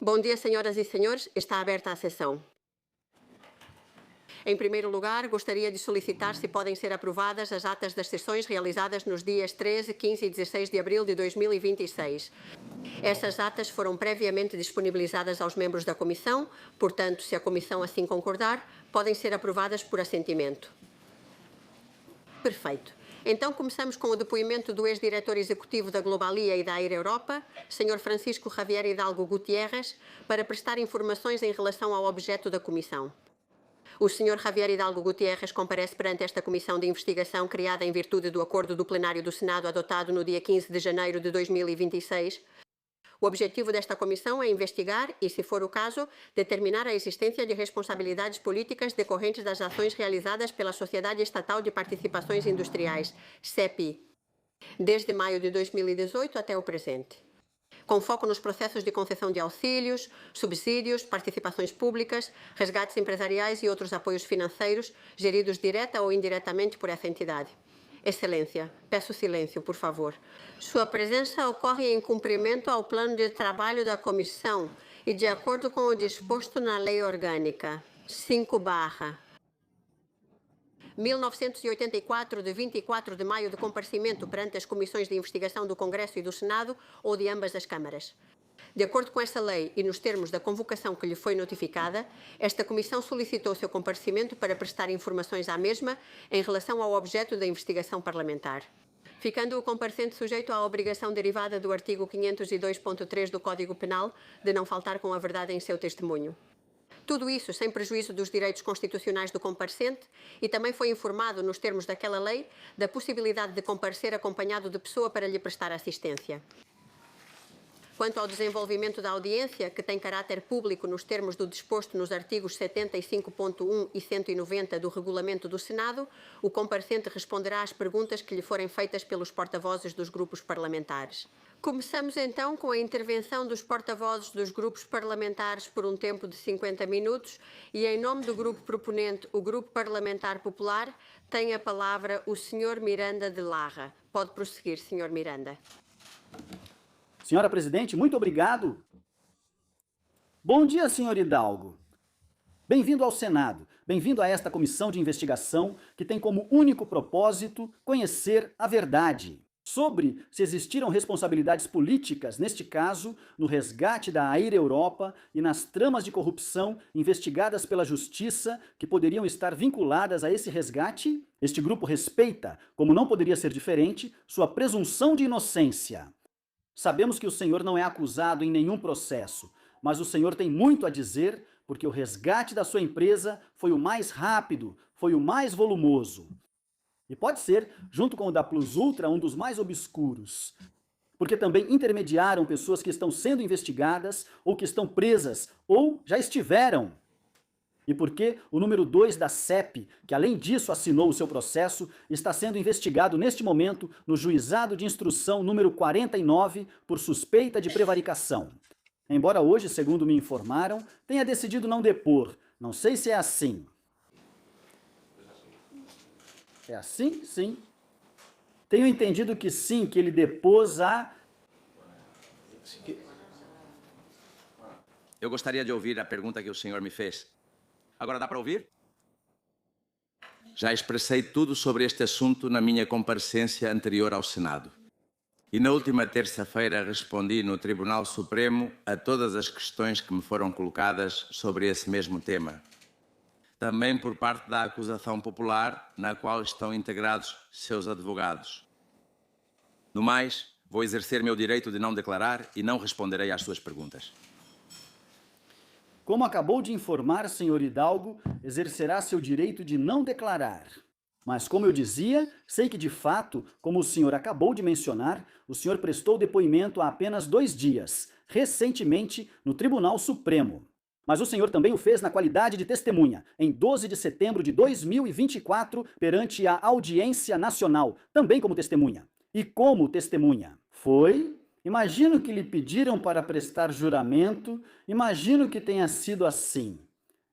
Bom dia, senhoras e senhores. Está aberta a sessão. Em primeiro lugar, gostaria de solicitar se podem ser aprovadas as atas das sessões realizadas nos dias 13, 15 e 16 de abril de 2026. Essas atas foram previamente disponibilizadas aos membros da Comissão, portanto, se a Comissão assim concordar, podem ser aprovadas por assentimento. Perfeito. Então, começamos com o depoimento do ex-diretor executivo da Globalia e da Air Europa, Sr. Francisco Javier Hidalgo Gutiérrez, para prestar informações em relação ao objeto da Comissão. O Sr. Javier Hidalgo Gutiérrez comparece perante esta comissão de investigação criada em virtude do acordo do plenário do Senado adotado no dia 15 de janeiro de 2026. O objetivo desta comissão é investigar e, se for o caso, determinar a existência de responsabilidades políticas decorrentes das ações realizadas pela Sociedade Estatal de Participações Industriais, SEPI, desde maio de 2018 até o presente, com foco nos processos de concessão de auxílios, subsídios, participações públicas, resgates empresariais e outros apoios financeiros geridos direta ou indiretamente por essa entidade. Excelência, peço silêncio, por favor. Sua presença ocorre em cumprimento ao plano de trabalho da Comissão e de acordo com o disposto na Lei Orgânica 5/1984, de 24 de maio, de comparecimento perante as comissões de investigação do Congresso e do Senado ou de ambas as câmaras. De acordo com esta lei e nos termos da convocação que lhe foi notificada, esta comissão solicitou seu comparecimento para prestar informações à mesma em relação ao objeto da investigação parlamentar, ficando o comparecente sujeito à obrigação derivada do artigo 502.3 do Código Penal de não faltar com a verdade em seu testemunho. Tudo isso sem prejuízo dos direitos constitucionais do comparecente, e também foi informado, nos termos daquela lei, da possibilidade de comparecer acompanhado de pessoa para lhe prestar assistência. Quanto ao desenvolvimento da audiência, que tem caráter público nos termos do disposto nos artigos 75.1 e 190 do Regulamento do Senado, o comparecente responderá às perguntas que lhe forem feitas pelos porta-vozes dos grupos parlamentares. Começamos então com a intervenção dos porta-vozes dos grupos parlamentares por um tempo de 50 minutos e, em nome do grupo proponente, o Grupo Parlamentar Popular, tem a palavra o Sr. Miranda de Larra. Pode prosseguir, Sr. Miranda. Senhora Presidente, muito obrigado. Bom dia, senhor Hidalgo. Bem-vindo ao Senado, bem-vindo a esta comissão de investigação que tem como único propósito conhecer a verdade sobre se existiram responsabilidades políticas, neste caso, no resgate da Air Europa e nas tramas de corrupção investigadas pela Justiça que poderiam estar vinculadas a esse resgate. Este grupo respeita, como não poderia ser diferente, sua presunção de inocência. Sabemos que o senhor não é acusado em nenhum processo, mas o senhor tem muito a dizer porque o resgate da sua empresa foi o mais rápido, foi o mais volumoso. E pode ser, junto com o da Plus Ultra, um dos mais obscuros, porque também intermediaram pessoas que estão sendo investigadas ou que estão presas ou já estiveram. E porque o número 2 da CEP, que além disso assinou o seu processo, está sendo investigado neste momento no Juizado de Instrução número 49 por suspeita de prevaricação. Embora hoje, segundo me informaram, tenha decidido não depor. Não sei se é assim. É assim? Sim. Tenho entendido que sim, que ele depôs a... Eu gostaria de ouvir a pergunta que o senhor me fez. Agora dá para ouvir? Já expressei tudo sobre este assunto na minha comparecência anterior ao Senado. E na última terça-feira respondi no Tribunal Supremo a todas as questões que me foram colocadas sobre esse mesmo tema. Também por parte da acusação popular, na qual estão integrados seus advogados. No mais, vou exercer meu direito de não declarar e não responderei às suas perguntas. Como acabou de informar, senhor Hidalgo, exercerá seu direito de não declarar. Mas, como eu dizia, sei que de fato, como o senhor acabou de mencionar, o senhor prestou depoimento há apenas 2 dias, recentemente, no Tribunal Supremo. Mas o senhor também o fez na qualidade de testemunha, em 12 de setembro de 2024, perante a Audiência Nacional, também como testemunha. E como testemunha? Foi... Imagino que lhe pediram para prestar juramento, imagino que tenha sido assim.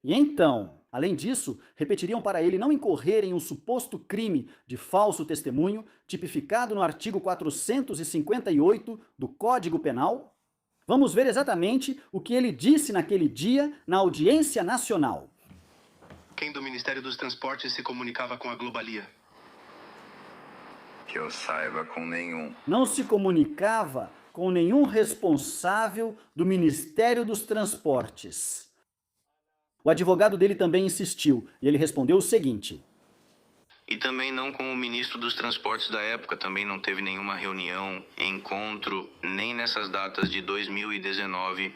E então, além disso, repetiriam para ele não incorrer em um suposto crime de falso testemunho, tipificado no artigo 458 do Código Penal? Vamos ver exatamente o que ele disse naquele dia na audiência nacional. Quem do Ministério dos Transportes se comunicava com a Globalia? Que eu saiba, com nenhum. Não se comunicava com nenhum responsável do Ministério dos Transportes. O advogado dele também insistiu, e ele respondeu o seguinte: E também não com o ministro dos Transportes da época, também não teve nenhuma reunião, encontro, nem nessas datas de 2019.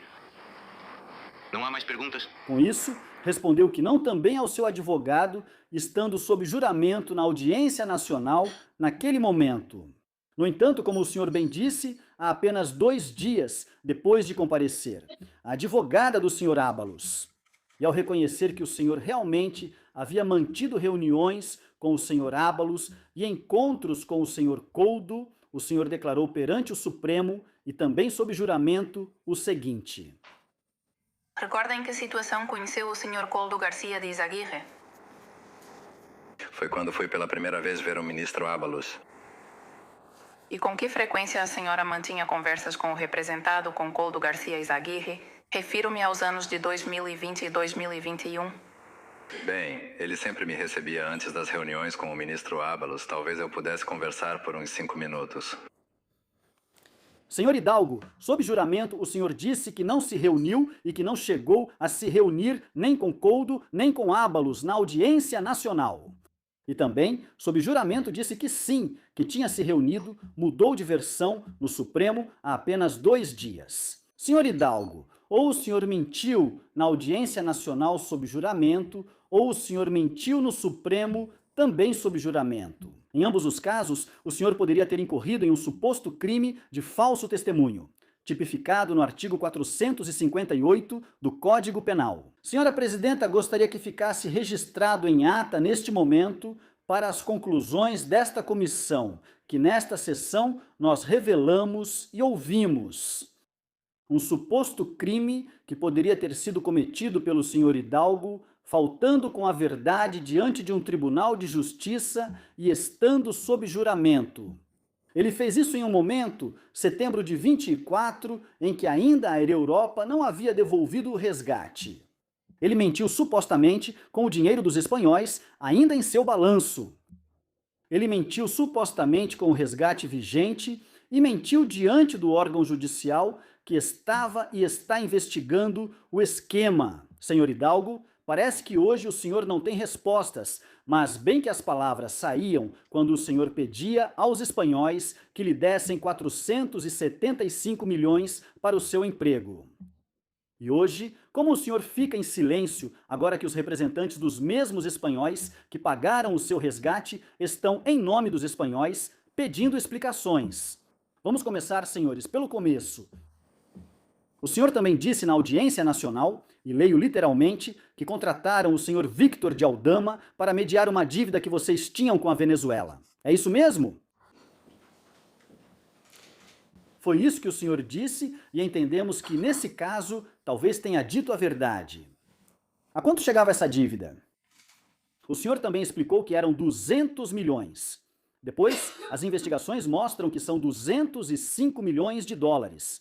Não há mais perguntas? Com isso, respondeu que não também ao seu advogado, estando sob juramento na audiência nacional naquele momento. No entanto, como o senhor bem disse, há apenas 2 dias depois de comparecer, a advogada do senhor Ábalos, e ao reconhecer que o senhor realmente havia mantido reuniões com o senhor Ábalos e encontros com o senhor Coudo, o senhor declarou perante o Supremo e também sob juramento o seguinte: Recorda em que situação conheceu o Sr. Coldo Garcia de Izaguirre? Foi quando fui pela primeira vez ver o ministro Ábalos. E com que frequência a senhora mantinha conversas com o representado com Coldo Garcia Izaguirre? Refiro-me aos anos de 2020 e 2021. Bem, ele sempre me recebia antes das reuniões com o ministro Ábalos. Talvez eu pudesse conversar por uns 5 minutos. Senhor Hidalgo, sob juramento, o senhor disse que não se reuniu e que não chegou a se reunir nem com Coudo, nem com Ábalos na audiência nacional. E também, sob juramento, disse que sim, que tinha se reunido, mudou de versão no Supremo há apenas 2 dias. Senhor Hidalgo, ou o senhor mentiu na audiência nacional sob juramento, ou o senhor mentiu no Supremo também sob juramento. Em ambos os casos, o senhor poderia ter incorrido em um suposto crime de falso testemunho, tipificado no artigo 458 do Código Penal. Senhora Presidenta, gostaria que ficasse registrado em ata neste momento para as conclusões desta comissão, que nesta sessão nós revelamos e ouvimos um suposto crime que poderia ter sido cometido pelo senhor Hidalgo, faltando com a verdade diante de um tribunal de justiça e estando sob juramento. Ele fez isso em um momento, setembro de 24, em que ainda a Aereuropa não havia devolvido o resgate. Ele mentiu supostamente com o dinheiro dos espanhóis ainda em seu balanço. Ele mentiu supostamente com o resgate vigente e mentiu diante do órgão judicial que estava e está investigando o esquema. Senhor Hidalgo, parece que hoje o senhor não tem respostas, mas bem que as palavras saíam quando o senhor pedia aos espanhóis que lhe dessem 475 milhões para o seu emprego. E hoje, como o senhor fica em silêncio agora que os representantes dos mesmos espanhóis que pagaram o seu resgate estão, em nome dos espanhóis, pedindo explicações? Vamos começar, senhores, pelo começo. O senhor também disse na audiência nacional, e leio literalmente, que contrataram o senhor Victor de Aldama para mediar uma dívida que vocês tinham com a Venezuela. É isso mesmo? Foi isso que o senhor disse e entendemos que, nesse caso, talvez tenha dito a verdade. A quanto chegava essa dívida? O senhor também explicou que eram 200 milhões. Depois, as investigações mostram que são 205 milhões de dólares.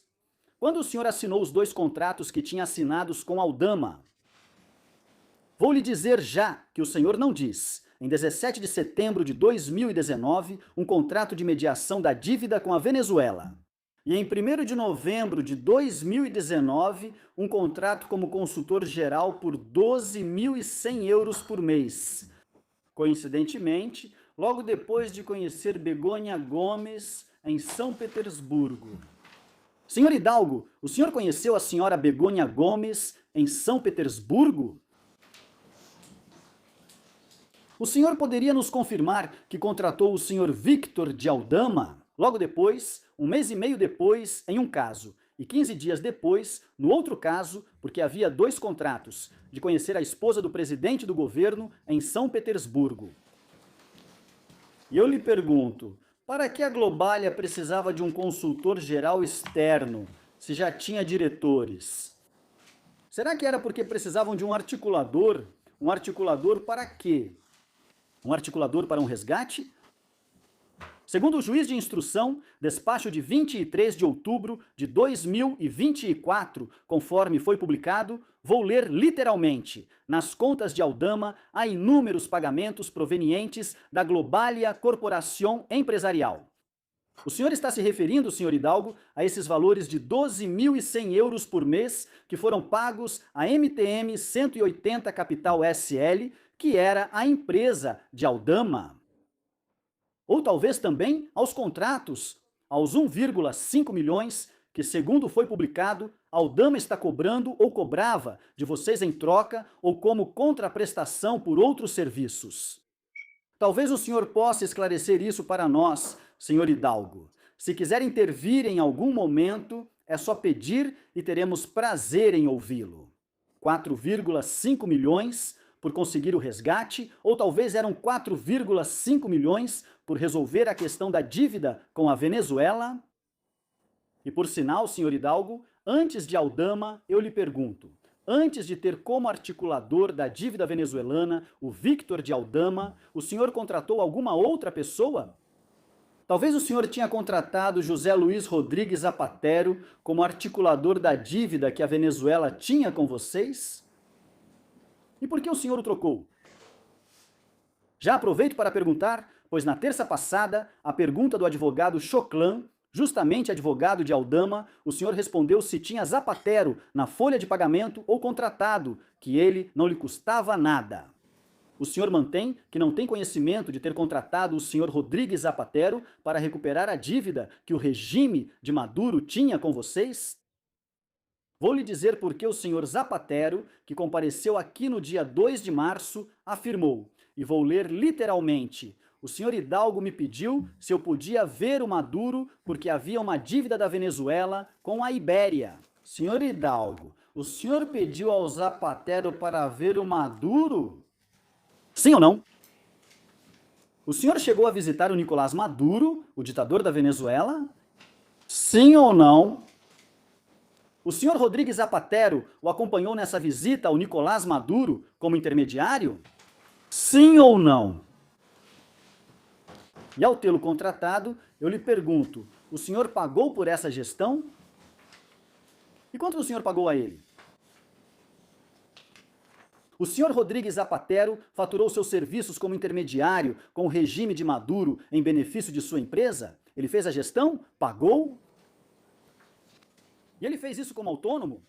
Quando o senhor assinou os 2 contratos que tinha assinados com Aldama? Vou lhe dizer já que o senhor não diz. Em 17 de setembro de 2019, um contrato de mediação da dívida com a Venezuela. E em 1º de novembro de 2019, um contrato como consultor geral por 12.100 euros por mês. Coincidentemente, logo depois de conhecer Begônia Gomes em São Petersburgo. Senhor Hidalgo, o senhor conheceu a senhora Begônia Gomes em São Petersburgo? O senhor poderia nos confirmar que contratou o senhor Victor de Aldama? Logo depois, 1 mês e meio depois, em um caso, e 15 dias depois, no outro caso, porque havia 2 contratos, de conhecer a esposa do presidente do governo em São Petersburgo. E eu lhe pergunto, para que a Globalia precisava de um consultor geral externo, se já tinha diretores? Será que era porque precisavam de um articulador? Um articulador para quê? Um articulador para um resgate? Segundo o juiz de instrução, despacho de 23 de outubro de 2024, conforme foi publicado, vou ler literalmente. Nas contas de Aldama há inúmeros pagamentos provenientes da Globalia Corporação Empresarial. O senhor está se referindo, senhor Hidalgo, a esses valores de 12.100 euros por mês que foram pagos à MTM 180 Capital SL, que era a empresa de Aldama. Ou talvez também aos contratos, aos 1,5 milhões que, segundo foi publicado, Aldama está cobrando ou cobrava de vocês em troca ou como contraprestação por outros serviços. Talvez o senhor possa esclarecer isso para nós, senhor Hidalgo. Se quiser intervir em algum momento, é só pedir e teremos prazer em ouvi-lo. 4,5 milhões por conseguir o resgate, ou talvez eram 4,5 milhões por resolver a questão da dívida com a Venezuela? E por sinal, senhor Hidalgo, antes de Aldama, eu lhe pergunto, antes de ter como articulador da dívida venezuelana o Victor de Aldama, o senhor contratou alguma outra pessoa? Talvez o senhor tinha contratado José Luiz Rodrigues Zapatero como articulador da dívida que a Venezuela tinha com vocês? E por que o senhor o trocou? Já aproveito para perguntar, pois na terça passada, a pergunta do advogado Choclan, justamente advogado de Aldama, o senhor respondeu se tinha Zapatero na folha de pagamento ou contratado, que ele não lhe custava nada. O senhor mantém que não tem conhecimento de ter contratado o senhor Rodrigues Zapatero para recuperar a dívida que o regime de Maduro tinha com vocês? Vou lhe dizer por que o senhor Zapatero, que compareceu aqui no dia 2 de março, afirmou, e vou ler literalmente, o senhor Hidalgo me pediu se eu podia ver o Maduro porque havia uma dívida da Venezuela com a Ibéria. Senhor Hidalgo, o senhor pediu ao Zapatero para ver o Maduro? Sim ou não? O senhor chegou a visitar o Nicolás Maduro, o ditador da Venezuela? Sim ou não? O senhor Rodrigues Zapatero o acompanhou nessa visita ao Nicolás Maduro como intermediário? Sim ou não? E ao tê-lo contratado, eu lhe pergunto, o senhor pagou por essa gestão? E quanto o senhor pagou a ele? O senhor Rodrigues Zapatero faturou seus serviços como intermediário com o regime de Maduro em benefício de sua empresa? Ele fez a gestão? Pagou? E ele fez isso como autônomo?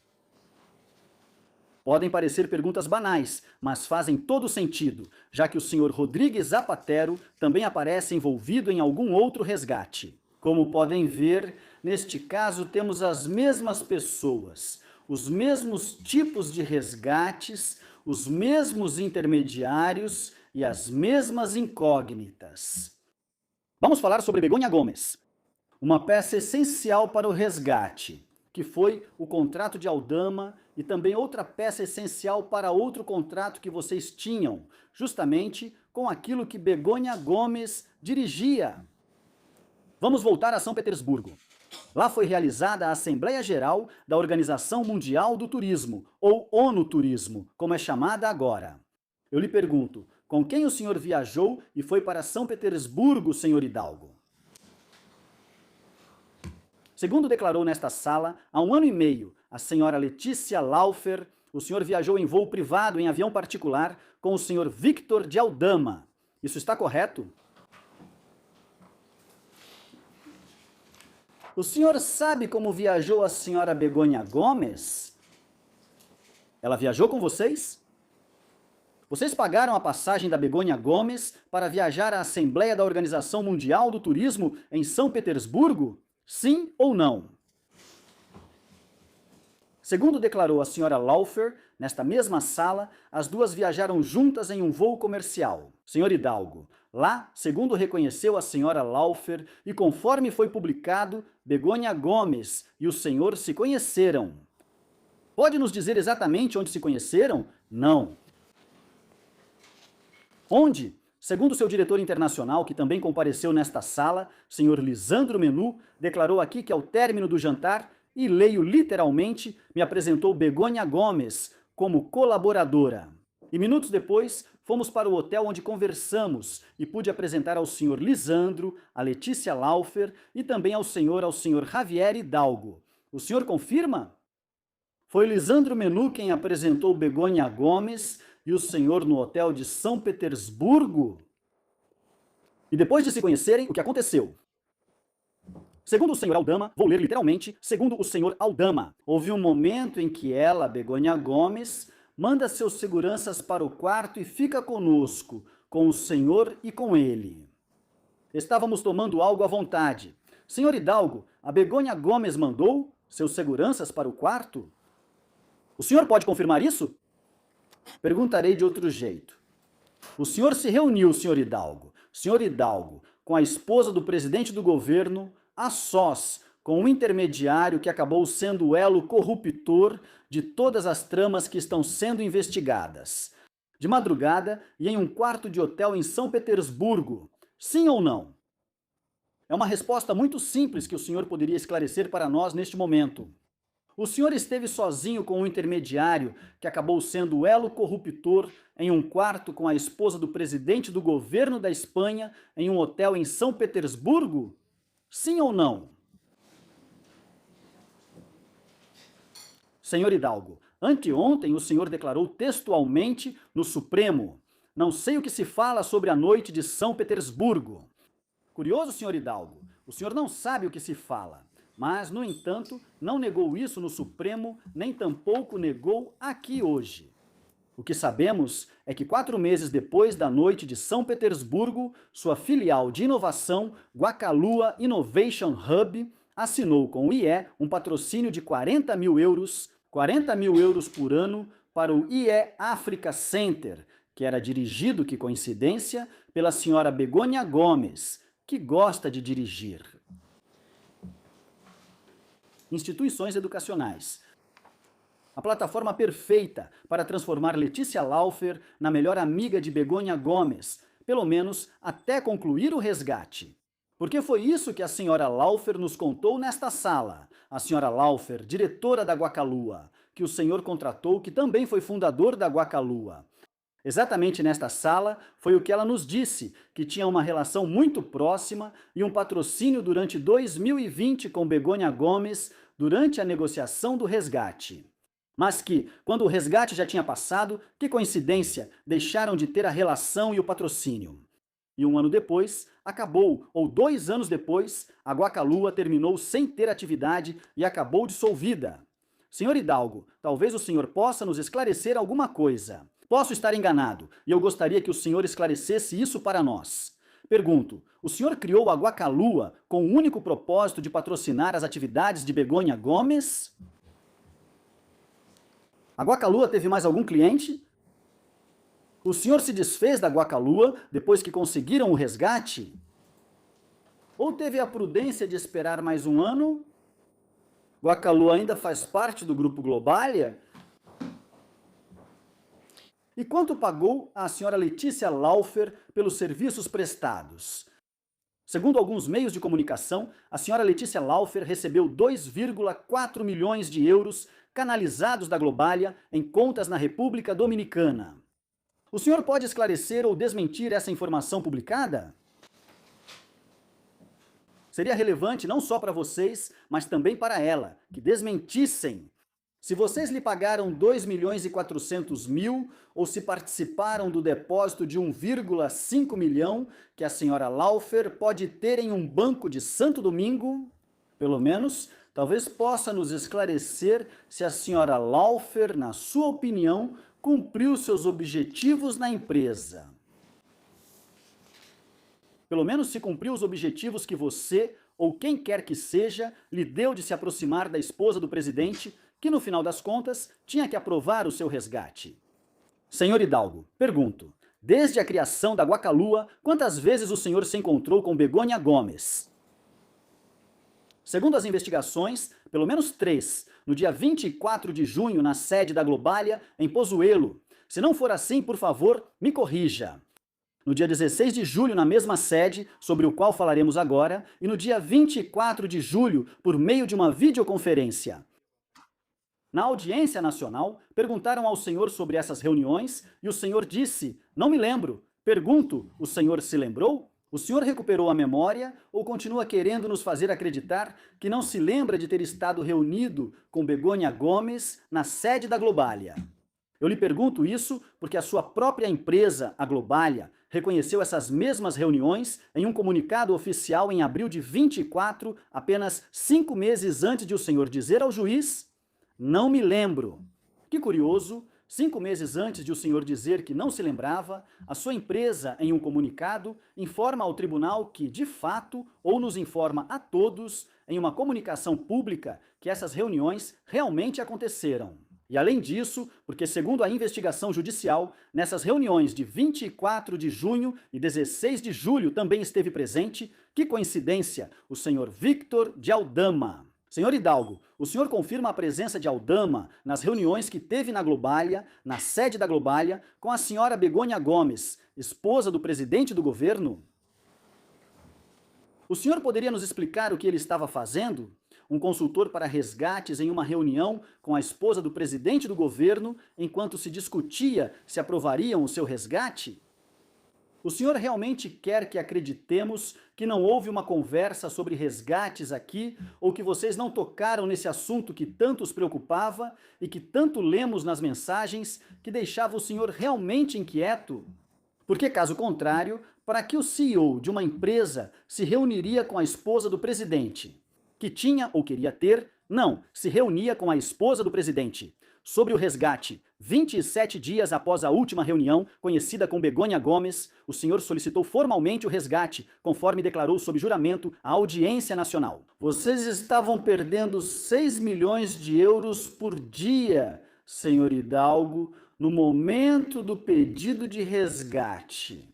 Podem parecer perguntas banais, mas fazem todo sentido, já que o senhor Rodrigues Zapatero também aparece envolvido em algum outro resgate. Como podem ver, neste caso temos as mesmas pessoas, os mesmos tipos de resgates, os mesmos intermediários e as mesmas incógnitas. Vamos falar sobre Begonha Gomes, uma peça essencial para o resgate, que foi o contrato de Aldama e também outra peça essencial para outro contrato que vocês tinham, justamente com aquilo que Begonha Gomes dirigia. Vamos voltar a São Petersburgo. Lá foi realizada a Assembleia Geral da Organização Mundial do Turismo, ou ONU Turismo, como é chamada agora. Eu lhe pergunto, com quem o senhor viajou e foi para São Petersburgo, senhor Hidalgo? Segundo declarou nesta sala, há 1 ano e meio, a senhora Letícia Laufer, o senhor viajou em voo privado em avião particular com o senhor Victor de Aldama. Isso está correto? O senhor sabe como viajou a senhora Begonha Gomes? Ela viajou com vocês? Vocês pagaram a passagem da Begonha Gomes para viajar à Assembleia da Organização Mundial do Turismo em São Petersburgo? Sim ou não? Segundo declarou a senhora Laufer, nesta mesma sala, as duas viajaram juntas em um voo comercial. Senhor Hidalgo, lá, segundo reconheceu a senhora Laufer, e conforme foi publicado, Begonha Gomes e o senhor se conheceram. Pode nos dizer exatamente onde se conheceram? Não. Onde? Segundo seu diretor internacional, que também compareceu nesta sala, senhor Lisandro Menu, declarou aqui que ao término do jantar, e leio literalmente, me apresentou Begonha Gomes como colaboradora. E minutos depois, fomos para o hotel onde conversamos e pude apresentar ao senhor Lisandro, a Letícia Laufer e também ao senhor Javier Hidalgo. O senhor confirma? Foi Lisandro Menu quem apresentou Begônia Gomes e o senhor no hotel de São Petersburgo? E depois de se conhecerem, o que aconteceu? Segundo o senhor Aldama, vou ler literalmente, segundo o senhor Aldama, houve um momento em que ela, Begônia Gomes, manda seus seguranças para o quarto e fica conosco, com o senhor e com ele. Estávamos tomando algo à vontade. Senhor Hidalgo, a Begônia Gomes mandou seus seguranças para o quarto? O senhor pode confirmar isso? Perguntarei de outro jeito. O senhor se reuniu, senhor Hidalgo, com a esposa do presidente do governo, a sós, com o intermediário que acabou sendo o elo corruptor de todas as tramas que estão sendo investigadas. De madrugada e em um quarto de hotel em São Petersburgo. Sim ou não? É uma resposta muito simples que o senhor poderia esclarecer para nós neste momento. O senhor esteve sozinho com o intermediário que acabou sendo o elo corruptor em um quarto com a esposa do presidente do governo da Espanha em um hotel em São Petersburgo? Sim ou não? Senhor Hidalgo, anteontem o senhor declarou textualmente no Supremo: não sei o que se fala sobre a noite de São Petersburgo. Curioso, senhor Hidalgo, o senhor não sabe o que se fala, mas, no entanto, não negou isso no Supremo, nem tampouco negou aqui hoje. O que sabemos é que 4 meses depois da noite de São Petersburgo, sua filial de inovação, Guacalua Innovation Hub, assinou com o IE um patrocínio de 40 mil euros por ano para o IE Africa Center, que era dirigido, que coincidência, pela senhora Begônia Gomes, que gosta de dirigir. Instituições educacionais. A plataforma perfeita para transformar Letícia Laufer na melhor amiga de Begônia Gomes, pelo menos até concluir o resgate. Porque foi isso que a senhora Laufer nos contou nesta sala. A senhora Laufer, diretora da Guacalua, que o senhor contratou, que também foi fundador da Guacalua. Exatamente nesta sala foi o que ela nos disse, que tinha uma relação muito próxima e um patrocínio durante 2020 com Begônia Gomes durante a negociação do resgate. Mas que, quando o resgate já tinha passado, que coincidência, deixaram de ter a relação e o patrocínio. E 1 ano depois, acabou, ou 2 anos depois, a Guacalua terminou sem ter atividade e acabou dissolvida. Senhor Hidalgo, talvez o senhor possa nos esclarecer alguma coisa. Posso estar enganado, e eu gostaria que o senhor esclarecesse isso para nós. Pergunto, o senhor criou a Guacalua com o único propósito de patrocinar as atividades de Begônia Gomes? A Guacalua teve mais algum cliente? O senhor se desfez da Guacalua depois que conseguiram o resgate? Ou teve a prudência de esperar mais 1 ano? Guacalua ainda faz parte do Grupo Globalia? E quanto pagou a senhora Letícia Laufer pelos serviços prestados? Segundo alguns meios de comunicação, a senhora Letícia Laufer recebeu 2,4 milhões de euros canalizados da Globalia em contas na República Dominicana. O senhor pode esclarecer ou desmentir essa informação publicada? Seria relevante não só para vocês, mas também para ela, que desmentissem. Se vocês lhe pagaram 2.400.000 ou se participaram do depósito de 1,5 milhão que a senhora Laufer pode ter em um banco de Santo Domingo, pelo menos, talvez possa nos esclarecer se a senhora Laufer, na sua opinião, cumpriu seus objetivos na empresa. Pelo menos se cumpriu os objetivos que você, ou quem quer que seja, lhe deu de se aproximar da esposa do presidente, que no final das contas tinha que aprovar o seu resgate. Senhor Hidalgo, pergunto, desde a criação da Guacalua, quantas vezes o senhor se encontrou com Begônia Gomes? Segundo as investigações, pelo menos 3, no dia 24 de junho na sede da Globalia, em Pozuelo. Se não for assim, por favor, me corrija. No dia 16 de julho, na mesma sede, sobre o qual falaremos agora, e no dia 24 de julho, por meio de uma videoconferência. Na audiência nacional, perguntaram ao senhor sobre essas reuniões e o senhor disse: "Não me lembro." Pergunto: o senhor se lembrou? O senhor recuperou a memória ou continua querendo nos fazer acreditar que não se lembra de ter estado reunido com Begônia Gomes na sede da Globalia? Eu lhe pergunto isso porque a sua própria empresa, a Globalia, reconheceu essas mesmas reuniões em um comunicado oficial em abril de 24, apenas 5 meses antes de o senhor dizer ao juiz: "Não me lembro." Que curioso, 5 meses antes de o senhor dizer que não se lembrava, a sua empresa, em um comunicado, informa ao tribunal que, de fato, ou nos informa a todos, em uma comunicação pública, que essas reuniões realmente aconteceram. E além disso, porque segundo a investigação judicial, nessas reuniões de 24 de junho e 16 de julho também esteve presente, que coincidência, o senhor Victor de Aldama. Senhor Hidalgo, o senhor confirma a presença de Aldama nas reuniões que teve na Globalia, na sede da Globalia, com a senhora Begônia Gomes, esposa do presidente do governo? O senhor poderia nos explicar o que ele estava fazendo? Um consultor para resgates em uma reunião com a esposa do presidente do governo, enquanto se discutia se aprovariam o seu resgate? O senhor realmente quer que acreditemos que não houve uma conversa sobre resgates aqui, ou que vocês não tocaram nesse assunto que tanto os preocupava e que tanto lemos nas mensagens que deixava o senhor realmente inquieto? Porque, caso contrário, para que o CEO de uma empresa se reuniria com a esposa do presidente? Que tinha ou queria ter? Não, se reunia com a esposa do presidente. Sobre o resgate, 27 dias após a última reunião, conhecida com Begônia Gomes, o senhor solicitou formalmente o resgate, conforme declarou sob juramento à audiência nacional. Vocês estavam perdendo 6 milhões de euros por dia, senhor Hidalgo, no momento do pedido de resgate.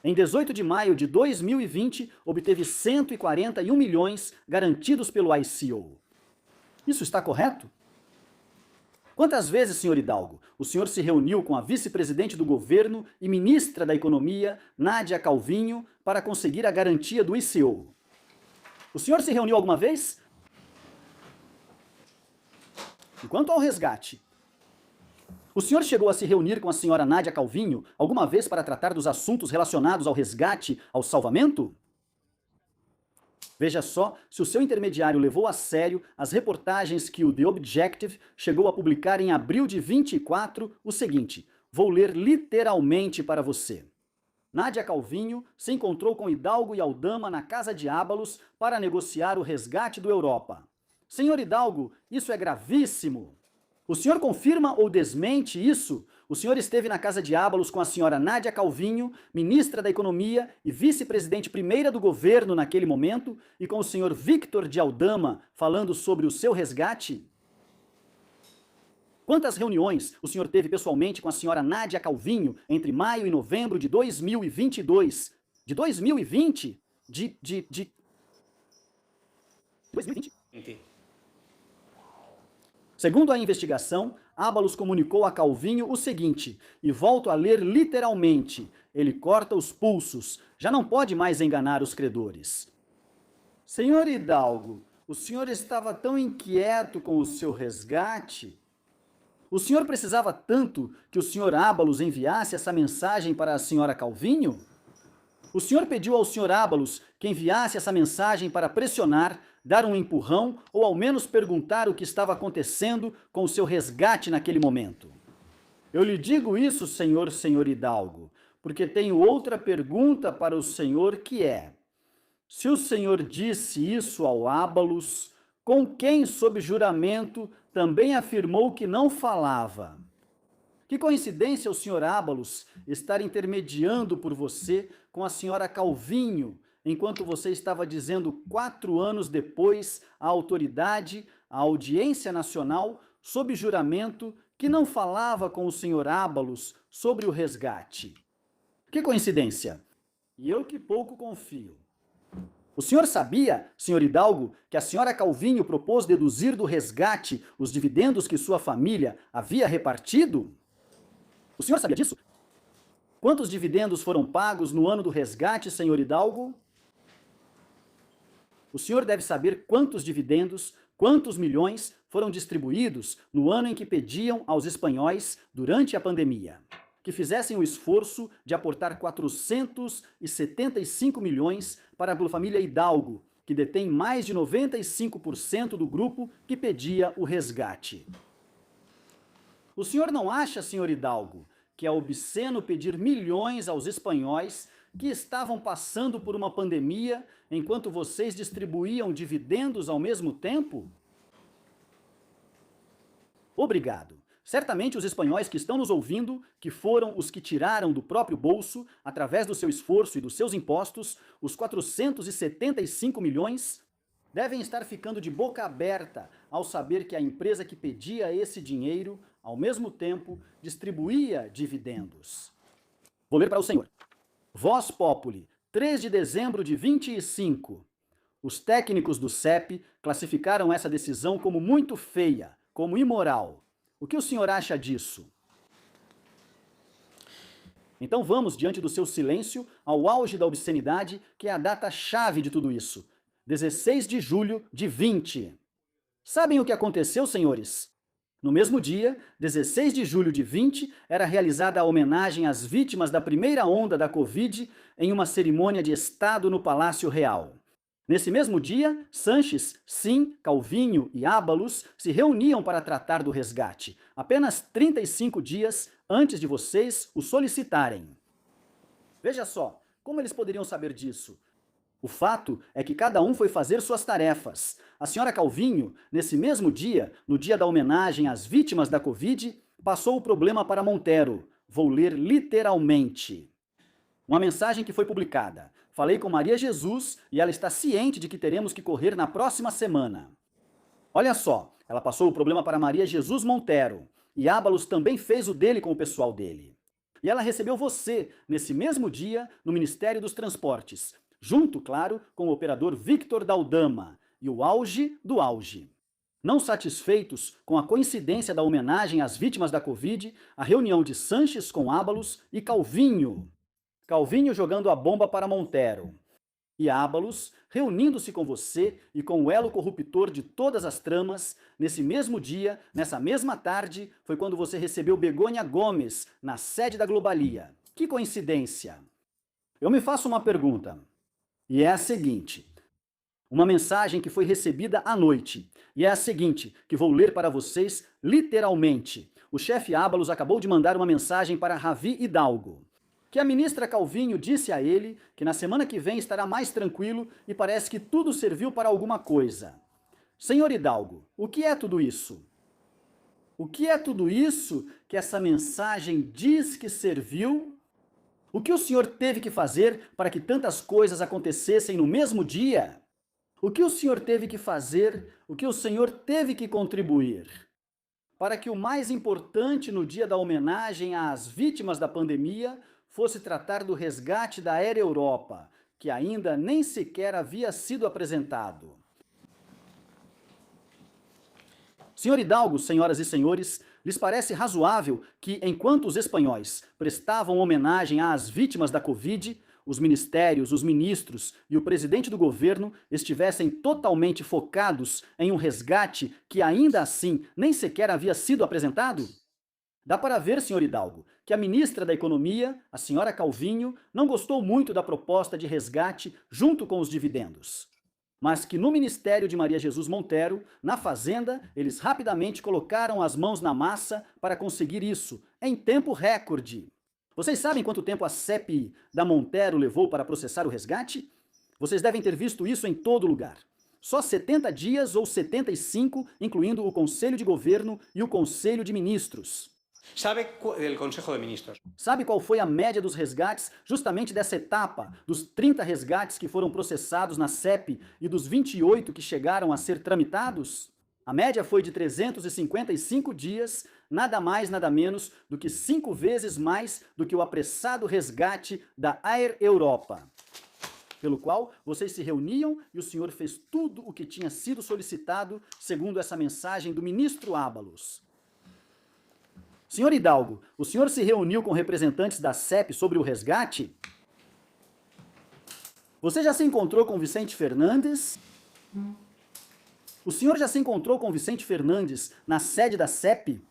Em 18 de maio de 2020, obteve 141 milhões garantidos pelo ICO. Isso está correto? Quantas vezes, senhor Hidalgo, o senhor se reuniu com a vice-presidente do governo e ministra da Economia, Nádia Calvinho, para conseguir a garantia do ICO? O senhor se reuniu alguma vez? E quanto ao resgate, o senhor chegou a se reunir com a senhora Nádia Calvinho alguma vez para tratar dos assuntos relacionados ao resgate, ao salvamento? Veja só se o seu intermediário levou a sério as reportagens que o The Objective chegou a publicar em abril de 24, o seguinte, vou ler literalmente para você. Nádia Calvinho se encontrou com Hidalgo e Aldama na Casa de Ábalos para negociar o resgate do Europa. Senhor Hidalgo, isso é gravíssimo. O senhor confirma ou desmente isso? O senhor esteve na Casa de Ábalos com a senhora Nádia Calvinho, ministra da Economia e vice-presidente primeira do governo naquele momento, e com o senhor Victor de Aldama falando sobre o seu resgate? Quantas reuniões o senhor teve pessoalmente com a senhora Nádia Calvinho entre maio e novembro de 2022? De 2020? De 2020? Segundo a investigação, Ábalos comunicou a Calvinho o seguinte, e volto a ler literalmente, ele corta os pulsos, já não pode mais enganar os credores. Senhor Hidalgo, o senhor estava tão inquieto com o seu resgate? O senhor precisava tanto que o senhor Ábalos enviasse essa mensagem para a senhora Calvinho? O senhor pediu ao senhor Ábalos que enviasse essa mensagem para pressionar, dar um empurrão ou ao menos perguntar o que estava acontecendo com o seu resgate naquele momento. Eu lhe digo isso, senhor Hidalgo, porque tenho outra pergunta para o senhor que é: se o senhor disse isso ao Ábalos, com quem, sob juramento, também afirmou que não falava? Que coincidência o senhor Ábalos estar intermediando por você com a senhora Calvinho, enquanto você estava dizendo 4 anos depois à autoridade, à audiência nacional, sob juramento, que não falava com o senhor Ábalos sobre o resgate. Que coincidência! E eu que pouco confio. O senhor sabia, senhor Hidalgo, que a senhora Calvinho propôs deduzir do resgate os dividendos que sua família havia repartido? O senhor sabia disso? Quantos dividendos foram pagos no ano do resgate, senhor Hidalgo? O senhor deve saber quantos dividendos, quantos milhões foram distribuídos no ano em que pediam aos espanhóis, durante a pandemia, que fizessem o esforço de aportar 475 milhões para a família Hidalgo, que detém mais de 95% do grupo que pedia o resgate. O senhor não acha, senhor Hidalgo, que é obsceno pedir milhões aos espanhóis que estavam passando por uma pandemia enquanto vocês distribuíam dividendos ao mesmo tempo? Obrigado. Certamente os espanhóis que estão nos ouvindo, que foram os que tiraram do próprio bolso, através do seu esforço e dos seus impostos, os 475 milhões, devem estar ficando de boca aberta ao saber que a empresa que pedia esse dinheiro, ao mesmo tempo, distribuía dividendos. Vou ler para o senhor. Voz Populi, 3 de dezembro de 25. Os técnicos do CEP classificaram essa decisão como muito feia, como imoral. O que o senhor acha disso? Então vamos, diante do seu silêncio, ao auge da obscenidade, que é a data-chave de tudo isso. 16 de julho de 20. Sabem o que aconteceu, senhores? No mesmo dia, 16 de julho de 20, era realizada a homenagem às vítimas da primeira onda da Covid em uma cerimônia de Estado no Palácio Real. Nesse mesmo dia, Sanches, Sim, Calvinho e Ábalos se reuniam para tratar do resgate, apenas 35 dias antes de vocês o solicitarem. Veja só, como eles poderiam saber disso? O fato é que cada um foi fazer suas tarefas. A senhora Calvinho, nesse mesmo dia, no dia da homenagem às vítimas da Covid, passou o problema para Montero. Vou ler literalmente. Uma mensagem que foi publicada. Falei com Maria Jesus e ela está ciente de que teremos que correr na próxima semana. Olha só, ela passou o problema para Maria Jesus Montero. E Ábalos também fez o dele com o pessoal dele. E ela recebeu você, nesse mesmo dia, no Ministério dos Transportes, junto, claro, com o operador Victor Daldama, e o auge do auge. Não satisfeitos com a coincidência da homenagem às vítimas da Covid, a reunião de Sanches com Ábalos e Calvinho. Calvinho jogando a bomba para Montero. E Ábalos reunindo-se com você e com o elo corruptor de todas as tramas, nesse mesmo dia, nessa mesma tarde, foi quando você recebeu Begônia Gomes, na sede da Globalia. Que coincidência! Eu me faço uma pergunta, e é a seguinte. Uma mensagem que foi recebida à noite, e é a seguinte, que vou ler para vocês literalmente. O chefe Ábalos acabou de mandar uma mensagem para Ravi Hidalgo, que a ministra Calvinho disse a ele que na semana que vem estará mais tranquilo e parece que tudo serviu para alguma coisa. Senhor Hidalgo, o que é tudo isso? O que é tudo isso que essa mensagem diz que serviu? O que o senhor teve que fazer para que tantas coisas acontecessem no mesmo dia? O que o senhor teve que fazer, o que o senhor teve que contribuir para que o mais importante no dia da homenagem às vítimas da pandemia fosse tratar do resgate da Air Europa, que ainda nem sequer havia sido apresentado. Senhor Hidalgo, senhoras e senhores, lhes parece razoável que, enquanto os espanhóis prestavam homenagem às vítimas da Covid, os ministérios, os ministros e o presidente do governo estivessem totalmente focados em um resgate que ainda assim nem sequer havia sido apresentado? Dá para ver, senhor Hidalgo, que a ministra da Economia, a senhora Calvinho, não gostou muito da proposta de resgate junto com os dividendos. Mas que no ministério de Maria Jesus Montero, na Fazenda, eles rapidamente colocaram as mãos na massa para conseguir isso, em tempo recorde. Vocês sabem quanto tempo a CEP da Montero levou para processar o resgate? Vocês devem ter visto isso em todo lugar. Só 70 dias ou 75, incluindo o Conselho de Governo e o Conselho de Ministros. Sabe del Consejo de Ministros. Sabe qual foi a média dos resgates justamente dessa etapa, dos 30 resgates que foram processados na CEP e dos 28 que chegaram a ser tramitados? A média foi de 355 dias, nada mais, nada menos do que 5 vezes mais do que o apressado resgate da Air Europa, pelo qual vocês se reuniam e o senhor fez tudo o que tinha sido solicitado, segundo essa mensagem do ministro Ábalos. Senhor Hidalgo, o senhor se reuniu com representantes da CEP sobre o resgate? Você já se encontrou com Vicente Fernandes? O senhor já se encontrou com Vicente Fernandes na sede da CEP?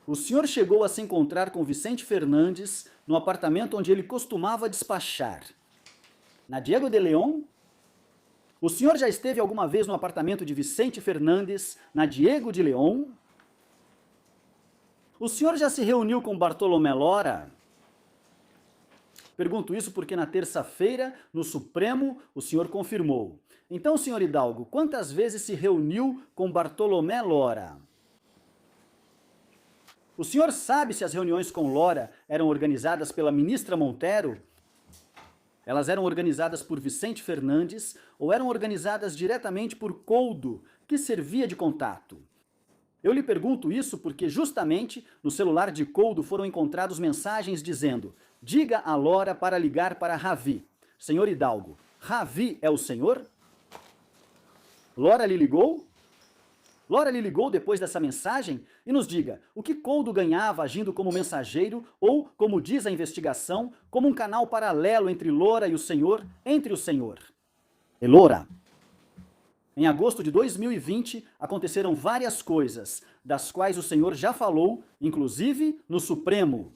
O senhor chegou a se encontrar com Vicente Fernandes no apartamento onde ele costumava despachar, na Diego de León? O senhor já esteve alguma vez no apartamento de Vicente Fernandes, na Diego de León? O senhor já se reuniu com Bartolomé Lora? Pergunto isso porque na terça-feira, no Supremo, o senhor confirmou. Então, senhor Hidalgo, quantas vezes se reuniu com Bartolomé Lora? O senhor sabe se as reuniões com Lora eram organizadas pela ministra Montero? Elas eram organizadas por Vicente Fernandes ou eram organizadas diretamente por Coldo, que servia de contato? Eu lhe pergunto isso porque justamente no celular de Coldo foram encontradas mensagens dizendo: diga a Lora para ligar para Ravi. Senhor Hidalgo, Ravi é o senhor? Lora lhe ligou? Lora lhe ligou depois dessa mensagem? E nos diga, o que Coldo ganhava agindo como mensageiro ou, como diz a investigação, como um canal paralelo entre Lora e o senhor, entre o senhor e Lora? Em agosto de 2020, aconteceram várias coisas, das quais o senhor já falou, inclusive no Supremo.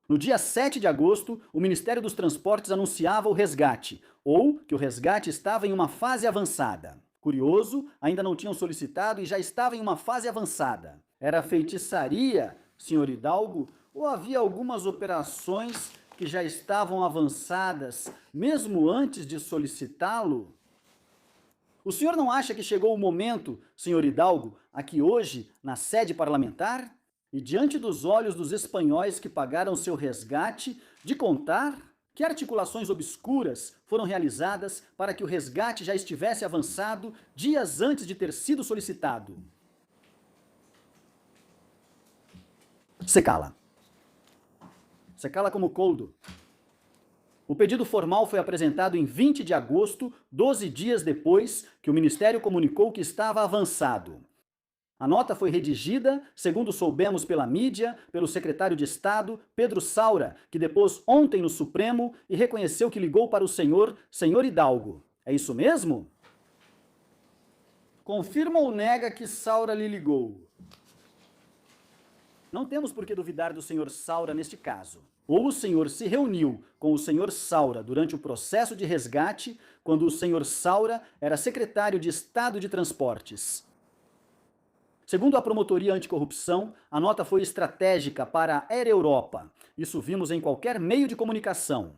No dia 7 de agosto, o Ministério dos Transportes anunciava o resgate, ou que o resgate estava em uma fase avançada. Curioso, ainda não tinham solicitado e já estava em uma fase avançada. Era feitiçaria, senhor Hidalgo, ou havia algumas operações que já estavam avançadas, mesmo antes de solicitá-lo? O senhor não acha que chegou o momento, senhor Hidalgo, aqui hoje, na sede parlamentar, e diante dos olhos dos espanhóis que pagaram seu resgate, de contar que articulações obscuras foram realizadas para que o resgate já estivesse avançado dias antes de ter sido solicitado? Se cala. Se cala como Coldo. O pedido formal foi apresentado em 20 de agosto, 12 dias depois que o Ministério comunicou que estava avançado. A nota foi redigida, segundo soubemos pela mídia, pelo secretário de Estado, Pedro Saura, que depôs ontem no Supremo e reconheceu que ligou para o senhor Hidalgo. É isso mesmo? Confirma ou nega que Saura lhe ligou? Não temos por que duvidar do senhor Saura neste caso. Ou o senhor se reuniu com o senhor Saura durante o processo de resgate, quando o senhor Saura era secretário de Estado de Transportes. Segundo a Promotoria Anticorrupção, a nota foi estratégica para a Air Europa. Isso vimos em qualquer meio de comunicação,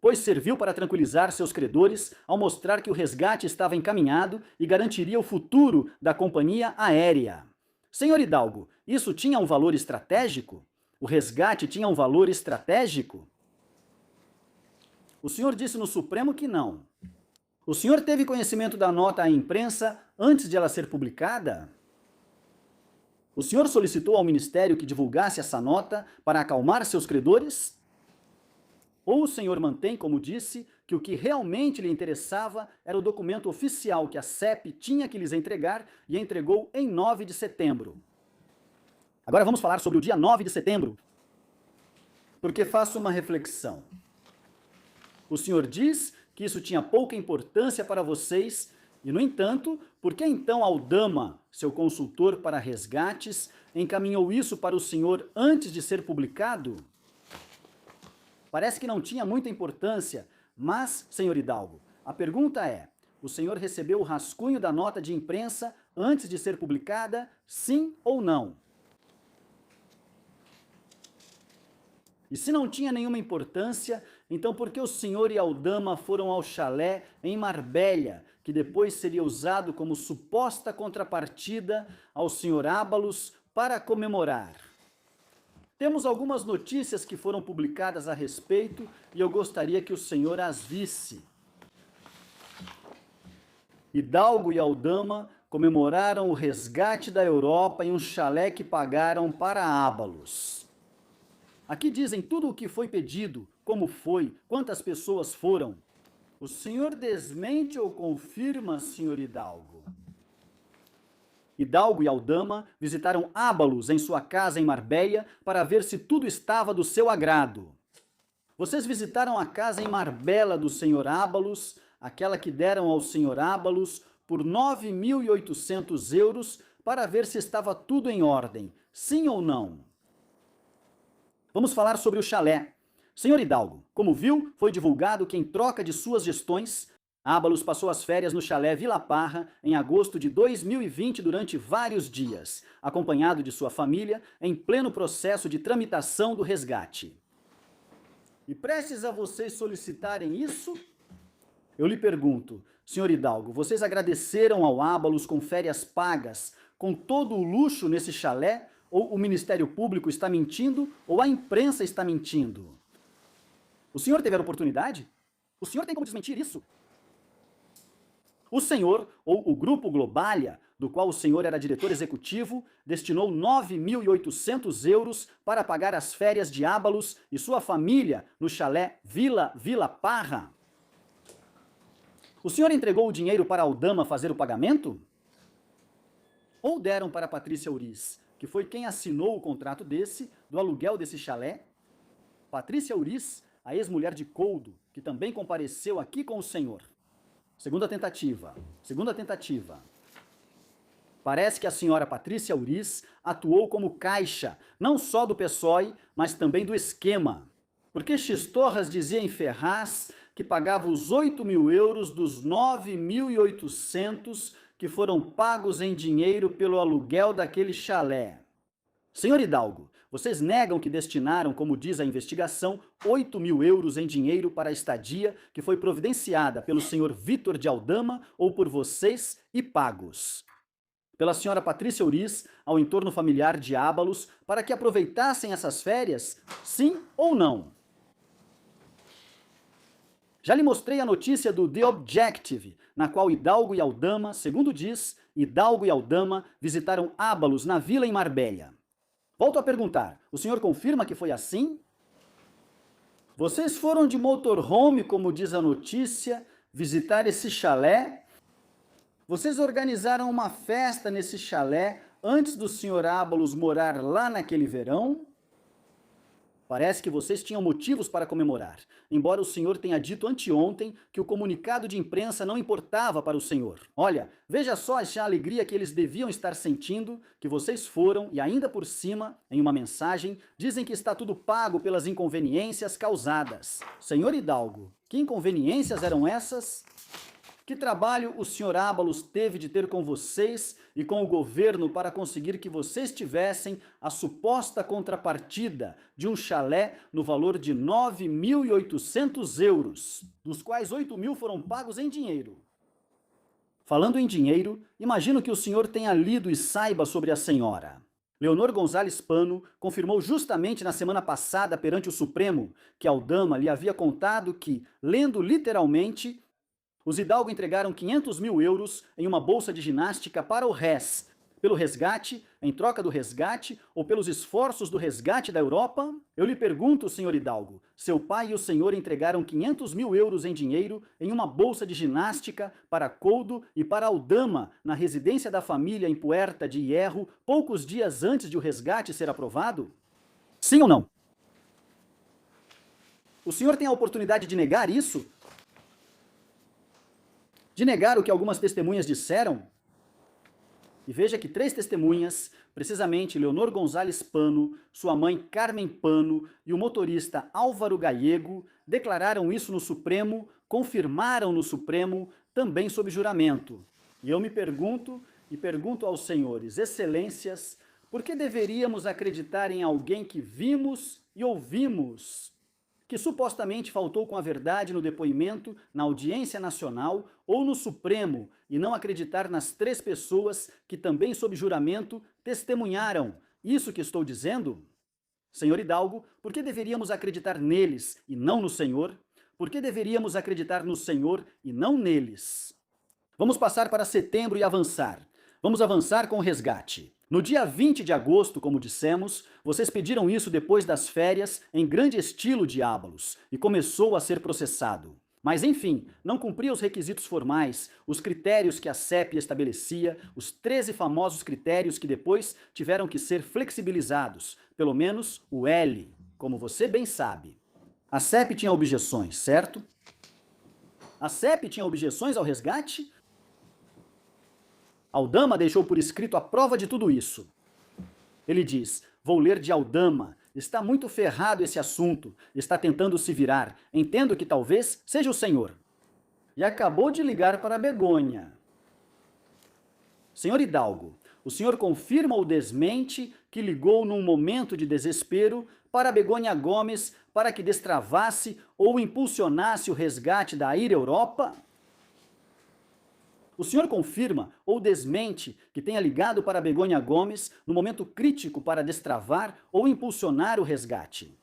pois serviu para tranquilizar seus credores ao mostrar que o resgate estava encaminhado e garantiria o futuro da companhia aérea. Senhor Hidalgo, isso tinha um valor estratégico? O resgate tinha um valor estratégico? O senhor disse no Supremo que não. O senhor teve conhecimento da nota à imprensa antes de ela ser publicada? O senhor solicitou ao Ministério que divulgasse essa nota para acalmar seus credores? Ou o senhor mantém, como disse, que o que realmente lhe interessava era o documento oficial que a CEP tinha que lhes entregar e entregou em 9 de setembro? Agora vamos falar sobre o dia 9 de setembro, porque faço uma reflexão. O senhor diz que isso tinha pouca importância para vocês e, no entanto, por que então Aldama, seu consultor para resgates, encaminhou isso para o senhor antes de ser publicado? Parece que não tinha muita importância, mas, senhor Hidalgo, a pergunta é: o senhor recebeu o rascunho da nota de imprensa antes de ser publicada, sim ou não? E se não tinha nenhuma importância, então por que o senhor e Aldama foram ao chalé em Marbella, que depois seria usado como suposta contrapartida ao senhor Ábalos para comemorar? Temos algumas notícias que foram publicadas a respeito e eu gostaria que o senhor as visse. Hidalgo e Aldama comemoraram o resgate da Europa em um chalé que pagaram para Ábalos. Aqui dizem tudo o que foi pedido, como foi, quantas pessoas foram. O senhor desmente ou confirma, senhor Hidalgo? Hidalgo e Aldama visitaram Ábalos em sua casa em Marbella para ver se tudo estava do seu agrado. Vocês visitaram a casa em Marbella do senhor Ábalos aquela que deram ao Sr. Ábalos por 9.800 euros para ver se estava tudo em ordem, sim ou não? Vamos falar sobre o chalé. Senhor Hidalgo, como viu, foi divulgado que em troca de suas gestões, Ábalos passou as férias no chalé Vila Parra em agosto de 2020 durante vários dias, acompanhado de sua família, em pleno processo de tramitação do resgate. E prestes a vocês solicitarem isso, eu lhe pergunto, senhor Hidalgo, vocês agradeceram ao Ábalos com férias pagas, com todo o luxo nesse chalé, ou o Ministério Público está mentindo, ou a imprensa está mentindo? O senhor teve a oportunidade? O senhor tem como desmentir isso? O senhor, ou o Grupo Globalia, do qual o senhor era diretor executivo, destinou 9.800 euros para pagar as férias de Ábalos e sua família no chalé Vila Parra. O senhor entregou o dinheiro para Aldama fazer o pagamento? Ou deram para Patrícia Uriz, que foi quem assinou o contrato do aluguel desse chalé? Patrícia Uriz, a ex-mulher de Coldo, que também compareceu aqui com o senhor. Segunda tentativa. Parece que a senhora Patrícia Uriz atuou como caixa, não só do PSOE, mas também do esquema. Porque X-Torras dizia em Ferraz que pagava os 8.000 euros dos 9.800 que foram pagos em dinheiro pelo aluguel daquele chalé. Senhor Hidalgo, vocês negam que destinaram, como diz a investigação, 8.000 euros em dinheiro para a estadia que foi providenciada pelo senhor Vítor de Aldama ou por vocês e pagos pela senhora Patrícia Uriz ao entorno familiar de Ábalos para que aproveitassem essas férias, sim ou não? Já lhe mostrei a notícia do The Objective, na qual Hidalgo e Aldama, segundo diz, Hidalgo e Aldama visitaram Ábalos na vila em Marbella. Volto a perguntar, o senhor confirma que foi assim? Vocês foram de motorhome, como diz a notícia, visitar esse chalé? Vocês organizaram uma festa nesse chalé antes do senhor Ábalos morar lá naquele verão? Parece que vocês tinham motivos para comemorar, embora o senhor tenha dito anteontem que o comunicado de imprensa não importava para o senhor. Olha, veja só a alegria que eles deviam estar sentindo, que vocês foram e ainda por cima, em uma mensagem, dizem que está tudo pago pelas inconveniências causadas. Senhor Hidalgo, que inconveniências eram essas? Que trabalho o senhor Ábalos teve de ter com vocês e com o governo para conseguir que vocês tivessem a suposta contrapartida de um chalé no valor de 9.800 euros, dos quais 8.000 foram pagos em dinheiro? Falando em dinheiro, imagino que o senhor tenha lido e saiba sobre a senhora. Leonor Gonzalez Pano confirmou justamente na semana passada perante o Supremo que Aldama lhe havia contado que, lendo literalmente, os Hidalgo entregaram 500.000 euros em uma bolsa de ginástica para o RES, pelo resgate, em troca do resgate ou pelos esforços do resgate da Europa? Eu lhe pergunto, senhor Hidalgo, seu pai e o senhor entregaram 500.000 euros em dinheiro em uma bolsa de ginástica para Coldo e para Aldama, na residência da família em Puerta de Hierro, poucos dias antes de o resgate ser aprovado? Sim ou não? O senhor tem a oportunidade de negar isso? De negar o que algumas testemunhas disseram? E veja que 3 testemunhas, precisamente Leonor Gonzalez Pano, sua mãe Carmen Pano e o motorista Álvaro Gallego, declararam isso no Supremo, confirmaram no Supremo, também sob juramento. E eu me pergunto, e pergunto aos senhores excelências, por que deveríamos acreditar em alguém que vimos e ouvimos, que supostamente faltou com a verdade no depoimento, na audiência nacional ou no Supremo, e não acreditar nas 3 pessoas que também sob juramento testemunharam isso que estou dizendo? Senhor Hidalgo, por que deveríamos acreditar neles e não no senhor? Por que deveríamos acreditar no senhor e não neles? Vamos passar para setembro e avançar. Vamos avançar com o resgate. No dia 20 de agosto, como dissemos, vocês pediram isso depois das férias em grande estilo de Ábalos e começou a ser processado. Mas, enfim, não cumpria os requisitos formais, os critérios que a CEP estabelecia, os 13 famosos critérios que depois tiveram que ser flexibilizados, pelo menos o L, como você bem sabe. A CEP tinha objeções, certo? A CEP tinha objeções ao resgate? Aldama deixou por escrito a prova de tudo isso. Ele diz: vou ler de Aldama. Está muito ferrado esse assunto. Está tentando se virar. Entendo que talvez seja o senhor. E acabou de ligar para Begônia. Senhor Hidalgo, o senhor confirma ou desmente que ligou num momento de desespero para Begônia Gomes para que destravasse ou impulsionasse o resgate da Air Europa? O senhor confirma ou desmente que tenha ligado para Begônia Gomes no momento crítico para destravar ou impulsionar o resgate?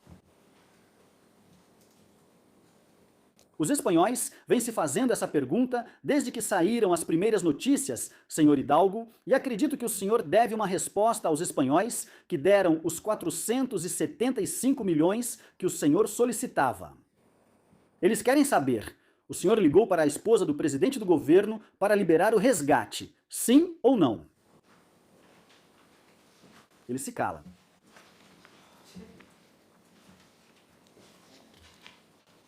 Os espanhóis vêm se fazendo essa pergunta desde que saíram as primeiras notícias, senhor Hidalgo, e acredito que o senhor deve uma resposta aos espanhóis que deram os 475 milhões que o senhor solicitava. Eles querem saber: o senhor ligou para a esposa do presidente do governo para liberar o resgate, sim ou não? Ele se cala.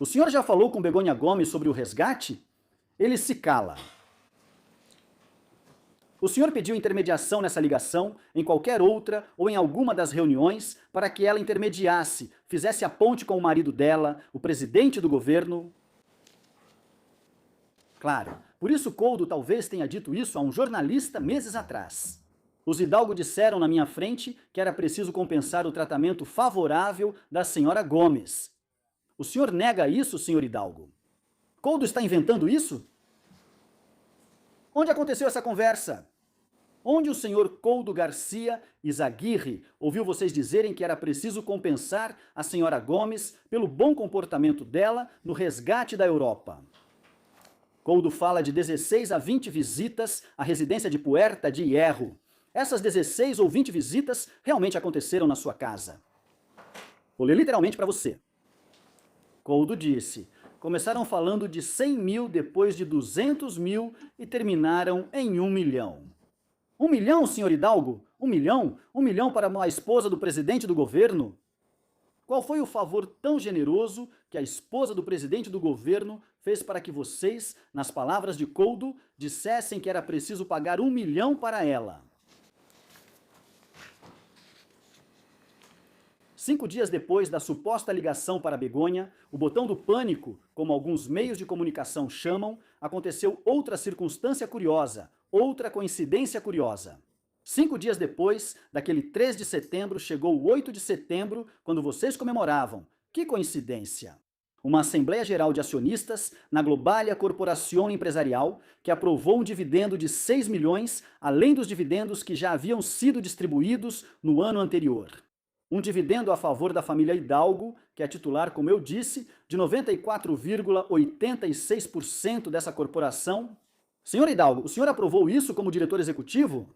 O senhor já falou com Begônia Gomes sobre o resgate? Ele se cala. O senhor pediu intermediação nessa ligação, em qualquer outra ou em alguma das reuniões, para que ela intermediasse, fizesse a ponte com o marido dela, o presidente do governo? Claro, por isso Coldo talvez tenha dito isso a um jornalista meses atrás. Os Hidalgo disseram na minha frente que era preciso compensar o tratamento favorável da senhora Gomes. O senhor nega isso, senhor Hidalgo? Coldo está inventando isso? Onde aconteceu essa conversa? Onde o senhor Coldo Garcia Izaguirre ouviu vocês dizerem que era preciso compensar a senhora Gomes pelo bom comportamento dela no resgate da Europa? Coldo fala de 16 a 20 visitas à residência de Puerta de Hierro. Essas 16 ou 20 visitas realmente aconteceram na sua casa. Vou ler literalmente para você. Coldo disse: começaram falando de 100 mil, depois de 200 mil e terminaram em 1 milhão. 1 milhão, senhor Hidalgo? 1 milhão? 1 milhão para a esposa do presidente do governo? Qual foi o favor tão generoso que a esposa do presidente do governo fez para que vocês, nas palavras de Coldo, dissessem que era preciso pagar 1 milhão para ela? 5 dias depois da suposta ligação para Begônia, o botão do pânico, como alguns meios de comunicação chamam, aconteceu outra circunstância curiosa, outra coincidência curiosa. 5 dias depois, daquele 3 de setembro, chegou o 8 de setembro, quando vocês comemoravam. Que coincidência! Uma Assembleia Geral de Acionistas na Globalia Corporación Empresarial, que aprovou um dividendo de 6 milhões, além dos dividendos que já haviam sido distribuídos no ano anterior. Um dividendo a favor da família Hidalgo, que é titular, como eu disse, de 94,86% dessa corporação. Senhor Hidalgo, o senhor aprovou isso como diretor executivo?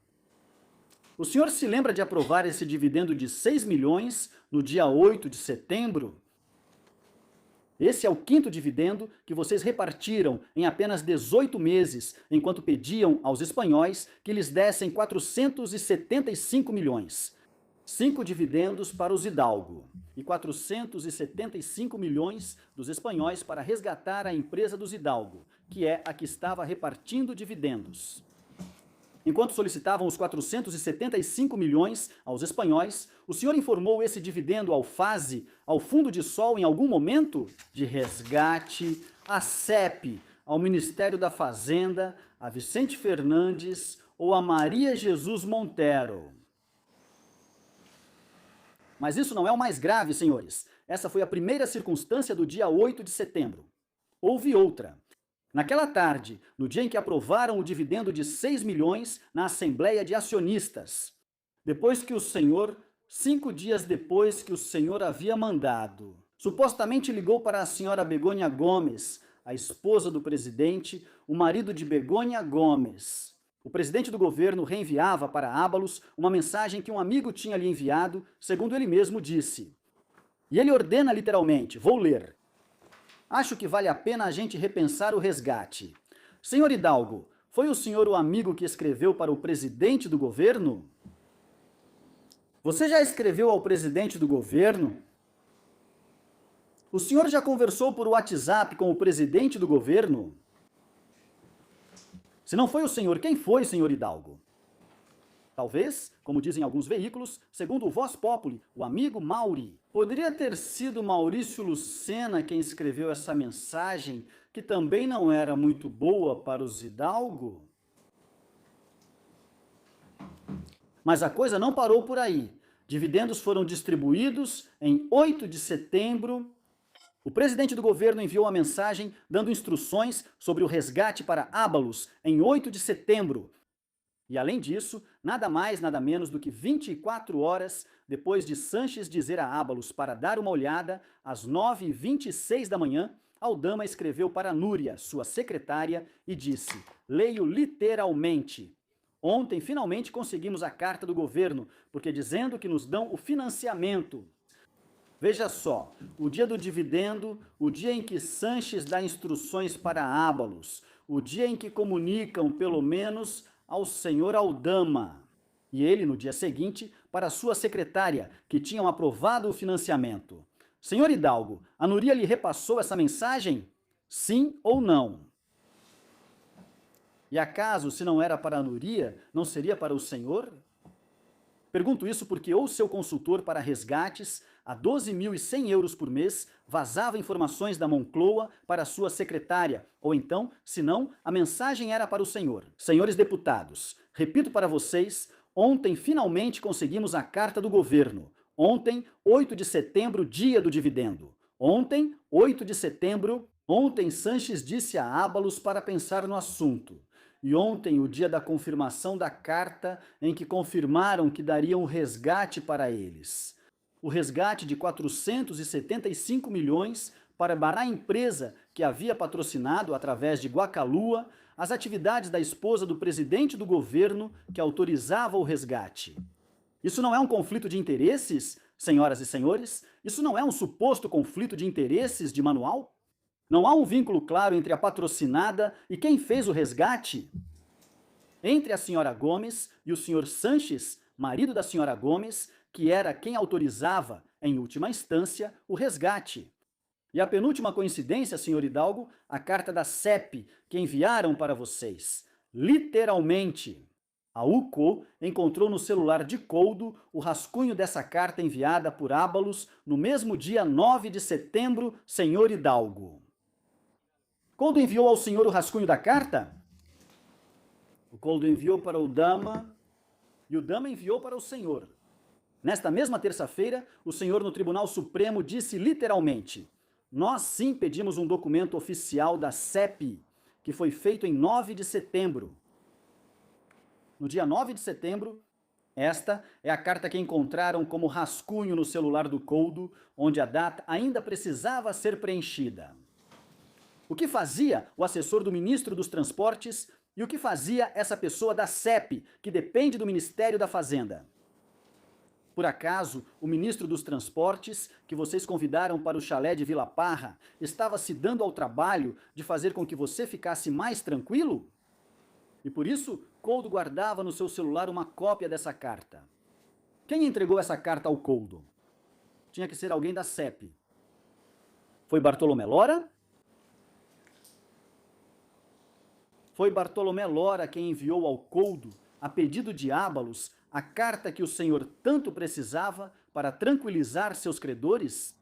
O senhor se lembra de aprovar esse dividendo de 6 milhões no dia 8 de setembro? Esse é o 5º dividendo que vocês repartiram em apenas 18 meses, enquanto pediam aos espanhóis que lhes dessem 475 milhões. 5 dividendos para os Hidalgo e 475 milhões dos espanhóis para resgatar a empresa dos Hidalgo, que é a que estava repartindo dividendos. Enquanto solicitavam os 475 milhões aos espanhóis, o senhor informou esse dividendo ao FASE, ao Fundo de Sol, em algum momento? De resgate, à CEP, ao Ministério da Fazenda, a Vicente Fernandes ou a Maria Jesus Montero? Mas isso não é o mais grave, senhores. Essa foi a primeira circunstância do dia 8 de setembro. Houve outra. Naquela tarde, no dia em que aprovaram o dividendo de 6 milhões na Assembleia de Acionistas, depois que o senhor, 5 dias depois que o senhor havia mandado, supostamente ligou para a senhora Begônia Gomes, a esposa do presidente, o marido de Begônia Gomes. O presidente do governo reenviava para Ábalos uma mensagem que um amigo tinha lhe enviado, segundo ele mesmo disse. E ele ordena literalmente, vou ler. Acho que vale a pena a gente repensar o resgate. Senhor Hidalgo, foi o senhor o amigo que escreveu para o presidente do governo? Você já escreveu ao presidente do governo? O senhor já conversou por WhatsApp com o presidente do governo? Se não foi o senhor, quem foi, senhor Hidalgo? Talvez, como dizem alguns veículos, segundo o Voz Populi, o amigo Mauri. Poderia ter sido Maurício Lucena quem escreveu essa mensagem, que também não era muito boa para os Hidalgo? Mas a coisa não parou por aí. Dividendos foram distribuídos em 8 de setembro. O presidente do governo enviou a mensagem dando instruções sobre o resgate para Ábalos em 8 de setembro. E além disso, nada mais, nada menos do que 24 horas depois de Sanches dizer a Ábalos para dar uma olhada, às 9h26 da manhã, Aldama escreveu para Núria, sua secretária, e disse, leio literalmente, ontem finalmente conseguimos a carta do governo, porque dizendo que nos dão o financiamento. Veja só, o dia do dividendo, o dia em que Sanches dá instruções para Ábalos, o dia em que comunicam, pelo menos, ao senhor Aldama, e ele, no dia seguinte, para sua secretária, que tinham aprovado o financiamento. Senhor Hidalgo, a Núria lhe repassou essa mensagem? Sim ou não? E acaso, se não era para a Núria, não seria para o senhor? Pergunto isso porque ou seu consultor para resgates, a 12.100 euros por mês, vazava informações da Moncloa para sua secretária, ou então, se não, a mensagem era para o senhor. Senhores deputados, repito para vocês, ontem finalmente conseguimos a carta do governo. Ontem, 8 de setembro, dia do dividendo. Ontem, 8 de setembro, ontem Sanches disse a Ábalos para pensar no assunto. E ontem, o dia da confirmação da carta, em que confirmaram que dariam resgate para eles. O resgate de 475 milhões para a empresa que havia patrocinado, através de Guacalua, as atividades da esposa do presidente do governo que autorizava o resgate. Isso não é um conflito de interesses, senhoras e senhores? Isso não é um suposto conflito de interesses de manual? Não há um vínculo claro entre a patrocinada e quem fez o resgate? Entre a senhora Gomes e o senhor Sanches, marido da senhora Gomes, que era quem autorizava, em última instância, o resgate. E a penúltima coincidência, senhor Hidalgo, a carta da CEP que enviaram para vocês. Literalmente. A UCO encontrou no celular de Coldo o rascunho dessa carta enviada por Ábalos no mesmo dia 9 de setembro, senhor Hidalgo. Coldo enviou ao senhor o rascunho da carta? O Coldo enviou para o Dama e o Dama enviou para o senhor. Nesta mesma terça-feira, o senhor no Tribunal Supremo disse literalmente: nós sim pedimos um documento oficial da CEP, que foi feito em 9 de setembro. No dia 9 de setembro, esta é a carta que encontraram como rascunho no celular do Coldo, onde a data ainda precisava ser preenchida. O que fazia o assessor do ministro dos Transportes e o que fazia essa pessoa da CEP, que depende do Ministério da Fazenda? Por acaso, o ministro dos Transportes, que vocês convidaram para o chalé de Vila Parra, estava se dando ao trabalho de fazer com que você ficasse mais tranquilo? E por isso, Coldo guardava no seu celular uma cópia dessa carta. Quem entregou essa carta ao Coldo? Tinha que ser alguém da CEP. Foi Bartolomé Lora? Foi Bartolomé Lora quem enviou ao Coldo, a pedido de Ábalos, a carta que o senhor tanto precisava para tranquilizar seus credores?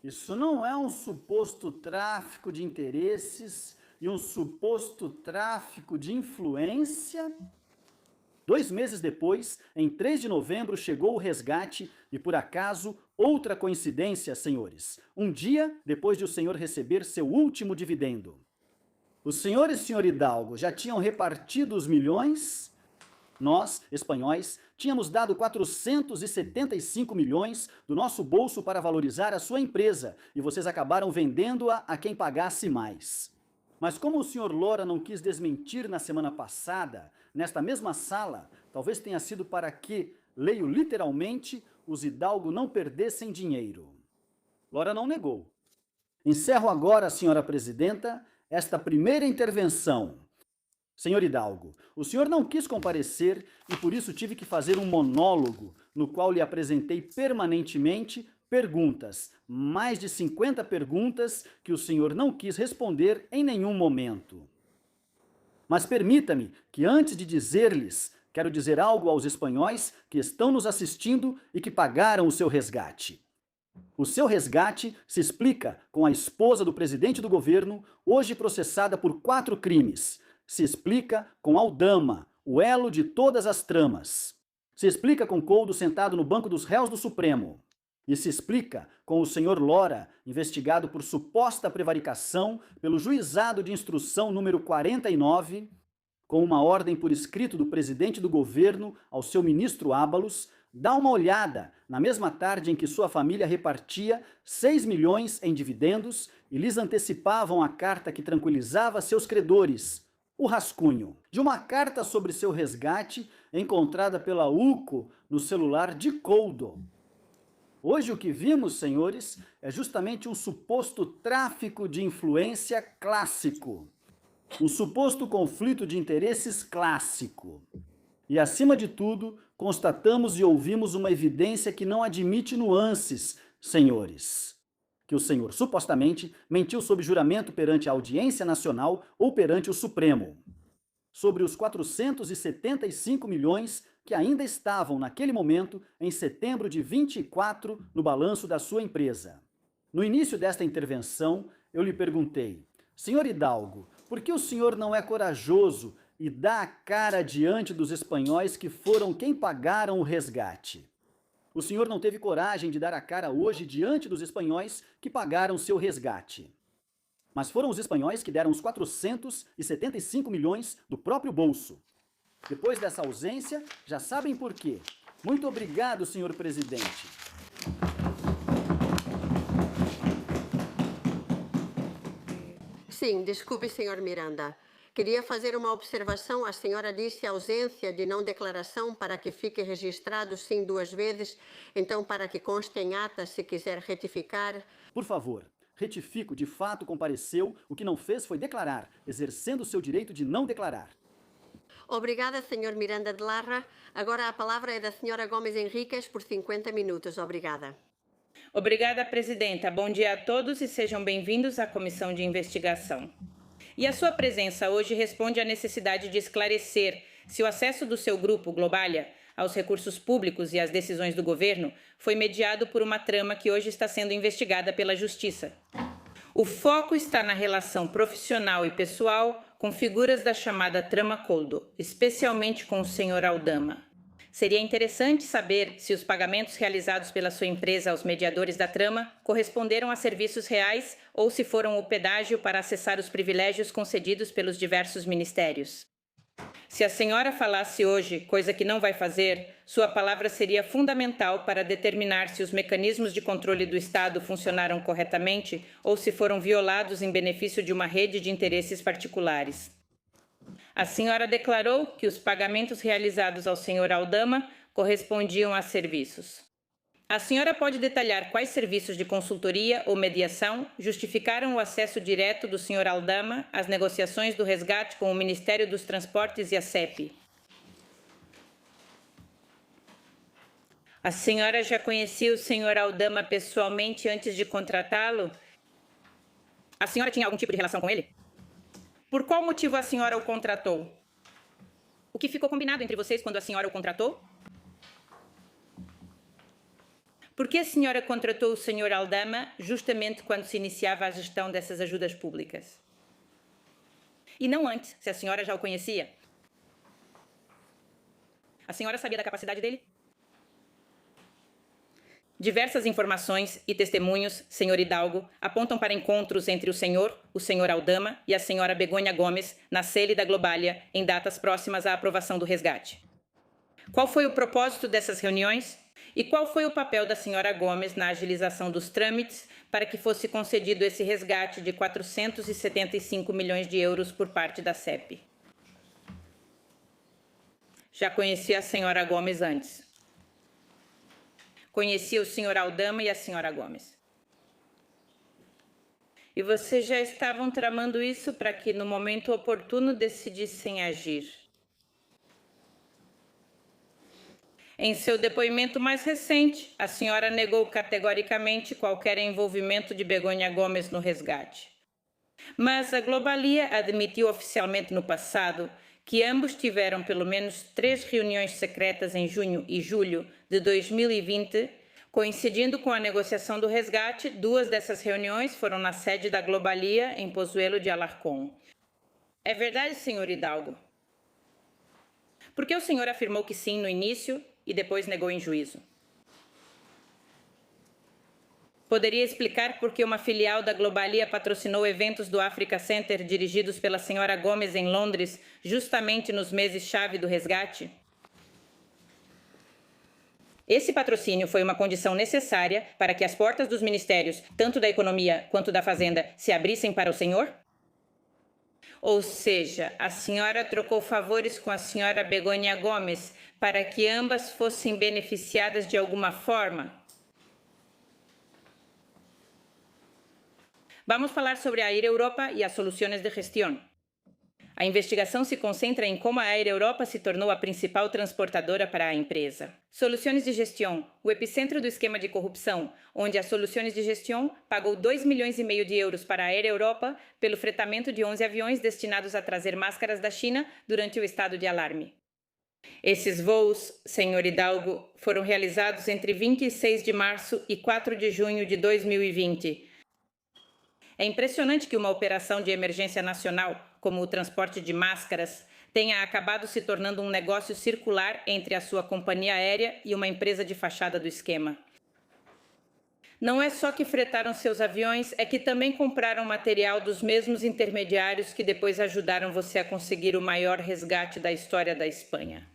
Isso não é um suposto tráfico de interesses e um suposto tráfico de influência? 2 meses depois, em 3 de novembro, chegou o resgate e, por acaso, outra coincidência, senhores. Um dia depois de o senhor receber seu último dividendo. Os senhores e senhor Hidalgo já tinham repartido os milhões? Nós, espanhóis, tínhamos dado 475 milhões do nosso bolso para valorizar a sua empresa e vocês acabaram vendendo-a a quem pagasse mais. Mas como o senhor Lora não quis desmentir na semana passada, nesta mesma sala, talvez tenha sido para que, leio literalmente, os Hidalgo não perdessem dinheiro. Lora não negou. Encerro agora, senhora presidenta, esta primeira intervenção. Senhor Hidalgo, o senhor não quis comparecer e por isso tive que fazer um monólogo no qual lhe apresentei permanentemente perguntas, mais de 50 perguntas que o senhor não quis responder em nenhum momento. Mas permita-me que antes de dizer-lhes, quero dizer algo aos espanhóis que estão nos assistindo e que pagaram o seu resgate. O seu resgate se explica com a esposa do presidente do governo, hoje processada por 4 crimes. Se explica com Aldama, o elo de todas as tramas. Se explica com Coldo sentado no banco dos réus do Supremo. E se explica com o senhor Lora, investigado por suposta prevaricação pelo Juizado de Instrução número 49, com uma ordem por escrito do presidente do governo ao seu ministro Ábalos, dá uma olhada na mesma tarde em que sua família repartia 6 milhões em dividendos e lhes antecipavam a carta que tranquilizava seus credores, o rascunho de uma carta sobre seu resgate encontrada pela UCO no celular de Coldo. Hoje o que vimos, senhores, é justamente um suposto tráfico de influência clássico, um suposto conflito de interesses clássico. E, acima de tudo, constatamos e ouvimos uma evidência que não admite nuances, senhores. Que o senhor, supostamente, mentiu sob juramento perante a Audiência Nacional ou perante o Supremo. Sobre os 475 milhões que ainda estavam, naquele momento, em setembro de 24, no balanço da sua empresa. No início desta intervenção, eu lhe perguntei, senhor Hidalgo, por que o senhor não é corajoso e dá a cara diante dos espanhóis que foram quem pagaram o resgate? O senhor não teve coragem de dar a cara hoje diante dos espanhóis que pagaram seu resgate. Mas foram os espanhóis que deram os 475 milhões do próprio bolso. Depois dessa ausência, já sabem por quê. Muito obrigado, senhor presidente. Sim, desculpe, senhor Miranda. Queria fazer uma observação. A senhora disse ausência de não declaração para que fique registrado sim 2 vezes. Então, para que conste em ata, se quiser retificar. Por favor, retifico, de fato compareceu, o que não fez foi declarar, exercendo o seu direito de não declarar. Obrigada, senhor Miranda de Larra. Agora a palavra é da senhora Gomes Henriques por 50 minutos. Obrigada. Obrigada, presidenta. Bom dia a todos e sejam bem-vindos à Comissão de Investigação. E a sua presença hoje responde à necessidade de esclarecer se o acesso do seu grupo, Globalia, aos recursos públicos e às decisões do governo foi mediado por uma trama que hoje está sendo investigada pela Justiça. O foco está na relação profissional e pessoal com figuras da chamada trama Coldo, especialmente com o senhor Aldama. Seria interessante saber se os pagamentos realizados pela sua empresa aos mediadores da trama corresponderam a serviços reais ou se foram o pedágio para acessar os privilégios concedidos pelos diversos ministérios. Se a senhora falasse hoje, coisa que não vai fazer, sua palavra seria fundamental para determinar se os mecanismos de controle do Estado funcionaram corretamente ou se foram violados em benefício de uma rede de interesses particulares. A senhora declarou que os pagamentos realizados ao senhor Aldama correspondiam a serviços. A senhora pode detalhar quais serviços de consultoria ou mediação justificaram o acesso direto do senhor Aldama às negociações do resgate com o Ministério dos Transportes e a CEP? A senhora já conhecia o senhor Aldama pessoalmente antes de contratá-lo? A senhora tinha algum tipo de relação com ele? Por qual motivo a senhora o contratou? O que ficou combinado entre vocês quando a senhora o contratou? Por que a senhora contratou o senhor Aldama justamente quando se iniciava a gestão dessas ajudas públicas? E não antes, se a senhora já o conhecia? A senhora sabia da capacidade dele? Diversas informações e testemunhos, senhor Hidalgo, apontam para encontros entre o senhor Aldama e a senhora Begônia Gomes na sede da Globalia em datas próximas à aprovação do resgate. Qual foi o propósito dessas reuniões? E qual foi o papel da senhora Gomes na agilização dos trâmites para que fosse concedido esse resgate de 475 milhões de euros por parte da CEP? Já conhecia a senhora Gomes antes. Conhecia o senhor Aldama e a senhora Gomes. E vocês já estavam tramando isso para que, no momento oportuno, decidissem agir. Em seu depoimento mais recente, a senhora negou categoricamente qualquer envolvimento de Begônia Gomes no resgate. Mas a Globalia admitiu oficialmente no passado que ambos tiveram pelo menos 3 reuniões secretas em junho e julho de 2020, coincidindo com a negociação do resgate. 2 dessas reuniões foram na sede da Globalia, em Pozuelo de Alarcón. É verdade, senhor Hidalgo? Por que o senhor afirmou que sim no início e depois negou em juízo? Poderia explicar por que uma filial da Globalia patrocinou eventos do Africa Center dirigidos pela senhora Gomes em Londres, justamente nos meses-chave do resgate? Esse patrocínio foi uma condição necessária para que as portas dos ministérios, tanto da Economia quanto da Fazenda, se abrissem para o senhor? Ou seja, a senhora trocou favores com a senhora Begônia Gomes para que ambas fossem beneficiadas de alguma forma? Vamos falar sobre a Air Europa e as soluções de gestão. A investigação se concentra em como a Air Europa se tornou a principal transportadora para a empresa. Soluções de gestão, o epicentro do esquema de corrupção, onde a Soluções de Gestão pagou 2,5 milhões de euros para a Air Europa pelo fretamento de 11 aviões destinados a trazer máscaras da China durante o estado de alarme. Esses voos, senhor Hidalgo, foram realizados entre 26 de março e 4 de junho de 2020. É impressionante que uma operação de emergência nacional, como o transporte de máscaras, tenha acabado se tornando um negócio circular entre a sua companhia aérea e uma empresa de fachada do esquema. Não é só que fretaram seus aviões, é que também compraram material dos mesmos intermediários que depois ajudaram você a conseguir o maior resgate da história da Espanha.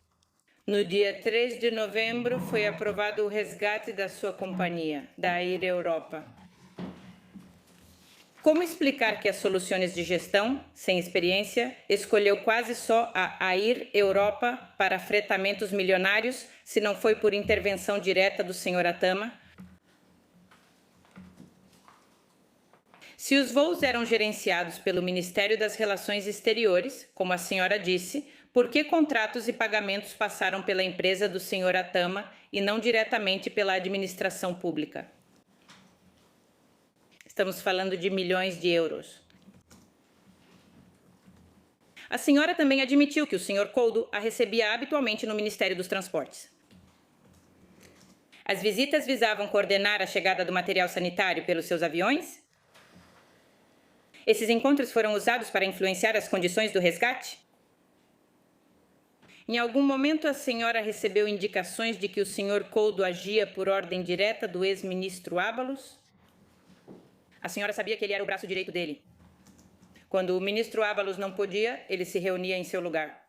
No dia 3 de novembro foi aprovado o resgate da sua companhia, da Air Europa. Como explicar que as Soluções de Gestão, sem experiência, escolheu quase só a Air Europa para fretamentos milionários, se não foi por intervenção direta do Sr. Atama? Se os voos eram gerenciados pelo Ministério das Relações Exteriores, como a senhora disse, por que contratos e pagamentos passaram pela empresa do Sr. Atama e não diretamente pela administração pública? Estamos falando de milhões de euros. A senhora também admitiu que o Sr. Koldo a recebia habitualmente no Ministério dos Transportes. As visitas visavam coordenar a chegada do material sanitário pelos seus aviões? Esses encontros foram usados para influenciar as condições do resgate? Em algum momento a senhora recebeu indicações de que o Sr. Koldo agia por ordem direta do ex-ministro Ábalos? A senhora sabia que ele era o braço direito dele. Quando o ministro Ábalos não podia, ele se reunia em seu lugar.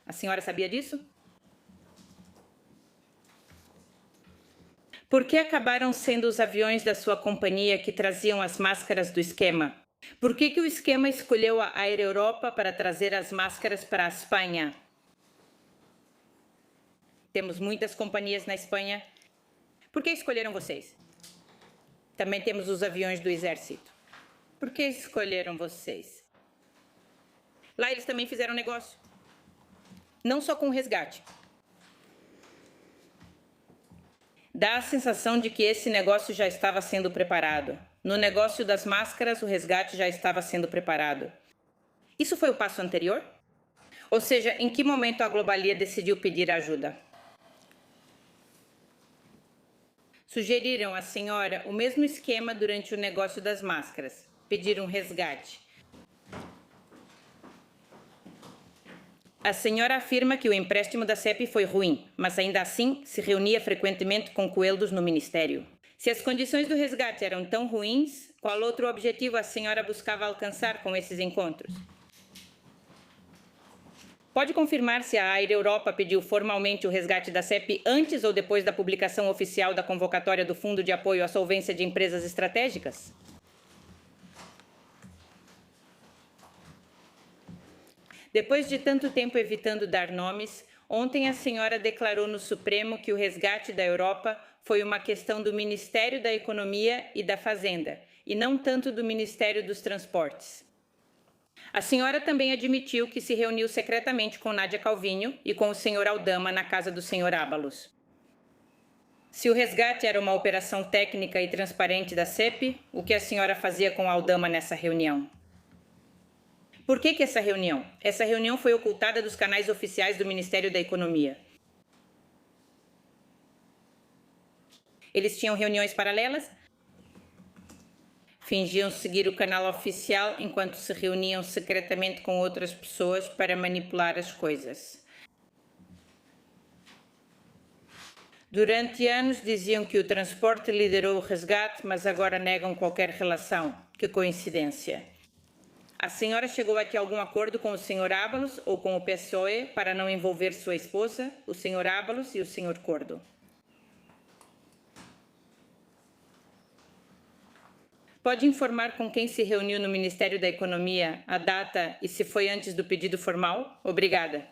A senhora sabia disso? Por que acabaram sendo os aviões da sua companhia que traziam as máscaras do esquema? Por que o esquema escolheu a Air Europa para trazer as máscaras para a Espanha? Temos muitas companhias na Espanha. Por que escolheram vocês? Também temos os aviões do Exército. Por que escolheram vocês? Lá eles também fizeram negócio. Não só com o resgate. Dá a sensação de que esse negócio já estava sendo preparado. No negócio das máscaras, o resgate já estava sendo preparado. Isso foi o passo anterior? Ou seja, em que momento a Globalia decidiu pedir ajuda? Sugeriram à senhora o mesmo esquema durante o negócio das máscaras. Pediram resgate. A senhora afirma que o empréstimo da CEP foi ruim, mas ainda assim se reunia frequentemente com coelhos no ministério. Se as condições do resgate eram tão ruins, qual outro objetivo a senhora buscava alcançar com esses encontros? Pode confirmar se a Air Europa pediu formalmente o resgate da CEP antes ou depois da publicação oficial da convocatória do Fundo de Apoio à Solvência de Empresas Estratégicas? Depois de tanto tempo evitando dar nomes, ontem a senhora declarou no Supremo que o resgate da Europa foi uma questão do Ministério da Economia e da Fazenda, e não tanto do Ministério dos Transportes. A senhora também admitiu que se reuniu secretamente com Nádia Calvinho e com o Sr. Aldama na casa do Sr. Ábalos. Se o resgate era uma operação técnica e transparente da CEP, o que a senhora fazia com a Aldama nessa reunião? Por que essa reunião? Essa reunião foi ocultada dos canais oficiais do Ministério da Economia. Eles tinham reuniões paralelas? Fingiam seguir o canal oficial enquanto se reuniam secretamente com outras pessoas para manipular as coisas. Durante anos diziam que o transporte liderou o resgate, mas agora negam qualquer relação. Que coincidência. A senhora chegou aqui a algum acordo com o Sr. Ábalos ou com o PSOE para não envolver sua esposa, o Sr. Ábalos e o Sr. Cordo? Pode informar com quem se reuniu no Ministério da Economia, a data e se foi antes do pedido formal? Obrigada.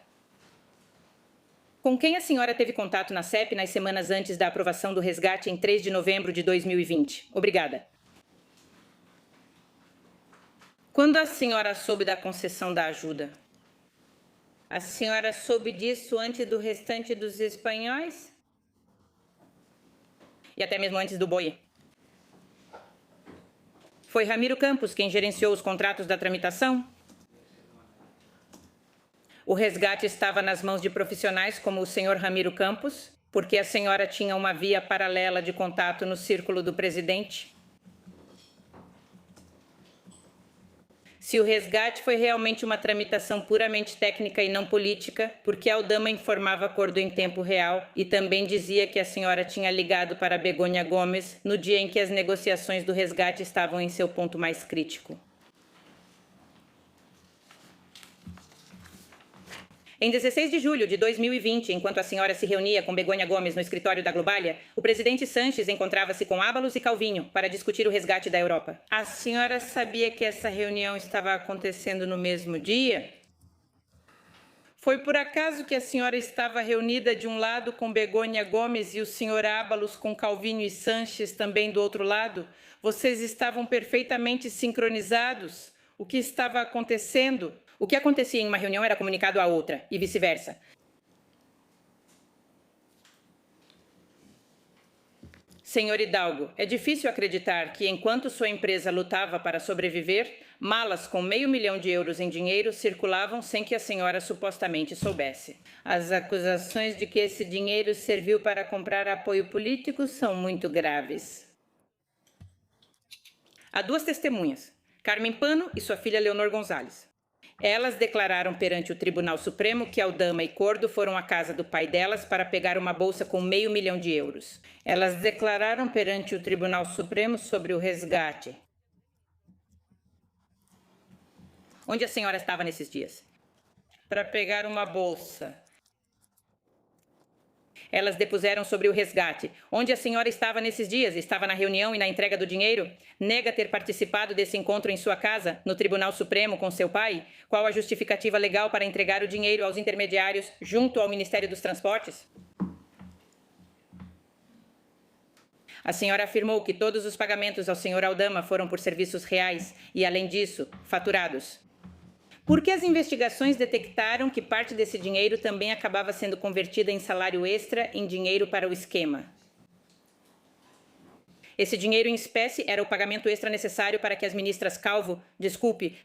Com quem a senhora teve contato na CEP nas semanas antes da aprovação do resgate em 3 de novembro de 2020? Obrigada. Quando a senhora soube da concessão da ajuda? A senhora soube disso antes do restante dos espanhóis? E até mesmo antes do BOE? Foi Ramiro Campos quem gerenciou os contratos da tramitação? O resgate estava nas mãos de profissionais como o Sr. Ramiro Campos, porque a senhora tinha uma via paralela de contato no círculo do presidente? Se o resgate foi realmente uma tramitação puramente técnica e não política, porque a Aldama informava acordo em tempo real e também dizia que a senhora tinha ligado para Begônia Gomes no dia em que as negociações do resgate estavam em seu ponto mais crítico. Em 16 de julho de 2020, enquanto a senhora se reunia com Begônia Gomes no escritório da Globalia, o presidente Sanches encontrava-se com Ábalos e Calvinho para discutir o resgate da Europa. A senhora sabia que essa reunião estava acontecendo no mesmo dia? Foi por acaso que a senhora estava reunida de um lado com Begônia Gomes e o senhor Ábalos com Calvinho e Sanches também do outro lado? Vocês estavam perfeitamente sincronizados? O que estava acontecendo? O que acontecia em uma reunião era comunicado à outra, e vice-versa. Senhor Hidalgo, é difícil acreditar que, enquanto sua empresa lutava para sobreviver, malas com €500 mil em dinheiro circulavam sem que a senhora supostamente soubesse. As acusações de que esse dinheiro serviu para comprar apoio político são muito graves. Há duas testemunhas, Carmen Pano e sua filha Leonor Gonzalez. Elas declararam perante o Tribunal Supremo que Aldama e Cordo foram à casa do pai delas para pegar uma bolsa com €500 mil. Elas declararam perante o Tribunal Supremo sobre o resgate. Onde a senhora estava nesses dias? Para pegar uma bolsa. Elas depuseram sobre o resgate. Onde a senhora estava nesses dias? Estava na reunião e na entrega do dinheiro? Nega ter participado desse encontro em sua casa, no Tribunal Supremo, com seu pai? Qual a justificativa legal para entregar o dinheiro aos intermediários junto ao Ministério dos Transportes? A senhora afirmou que todos os pagamentos ao senhor Aldama foram por serviços reais e, além disso, faturados. Por que as investigações detectaram que parte desse dinheiro também acabava sendo convertida em salário extra em dinheiro para o esquema? Esse dinheiro em espécie era o pagamento extra necessário para que as ministras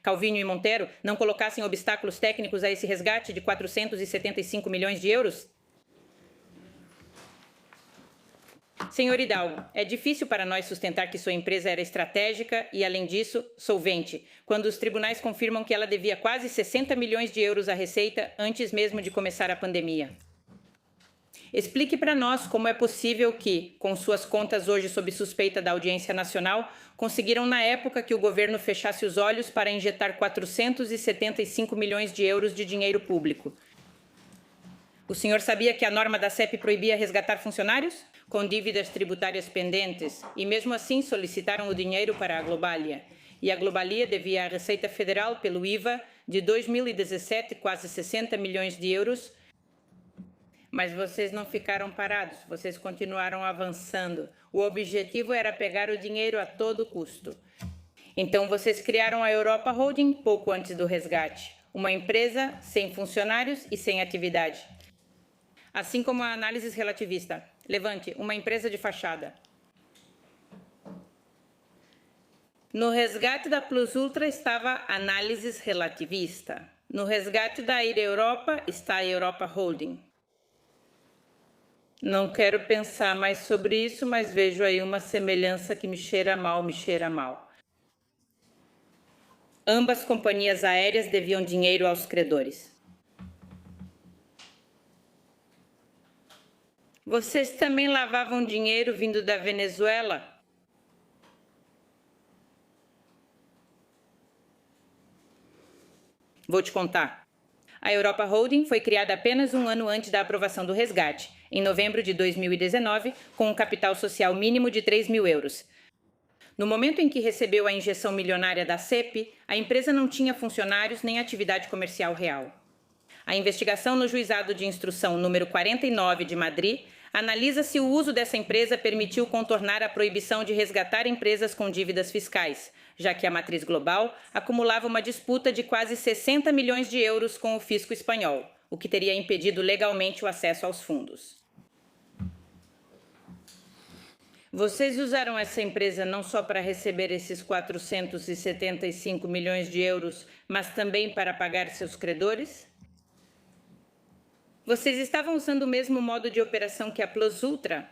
Calvinho e Monteiro não colocassem obstáculos técnicos a esse resgate de €475 milhões? Senhor Hidalgo, é difícil para nós sustentar que sua empresa era estratégica e, além disso, solvente, quando os tribunais confirmam que ela devia quase €60 milhões à Receita antes mesmo de começar a pandemia. Explique para nós como é possível que, com suas contas hoje sob suspeita da Audiência Nacional, conseguiram na época que o governo fechasse os olhos para injetar €475 milhões de dinheiro público. O senhor sabia que a norma da CEP proibia resgatar funcionários com dívidas tributárias pendentes e, mesmo assim, solicitaram o dinheiro para a Globalia. E a Globalia devia à Receita Federal, pelo IVA, de 2017 quase €60 milhões. Mas vocês não ficaram parados, vocês continuaram avançando. O objetivo era pegar o dinheiro a todo custo. Então vocês criaram a Europa Holding pouco antes do resgate, uma empresa sem funcionários e sem atividade. Assim como a análise relativista. Levante, uma empresa de fachada. No resgate da Plus Ultra estava análises relativista. No resgate da Air Europa está a Europa Holding. Não quero pensar mais sobre isso, mas vejo aí uma semelhança que me cheira mal, me cheira mal. Ambas companhias aéreas deviam dinheiro aos credores. Vocês também lavavam dinheiro vindo da Venezuela? Vou te contar. A Europa Holding foi criada apenas um ano antes da aprovação do resgate, em novembro de 2019, com um capital social mínimo de 3 mil euros. No momento em que recebeu a injeção milionária da CEP, a empresa não tinha funcionários nem atividade comercial real. A investigação no Juizado de Instrução número 49 de Madrid analisa se o uso dessa empresa permitiu contornar a proibição de resgatar empresas com dívidas fiscais, já que a matriz global acumulava uma disputa de quase 60 milhões de euros com o fisco espanhol, o que teria impedido legalmente o acesso aos fundos. Vocês usaram essa empresa não só para receber esses 475 milhões de euros, mas também para pagar seus credores? Vocês estavam usando o mesmo modo de operação que a Plus Ultra?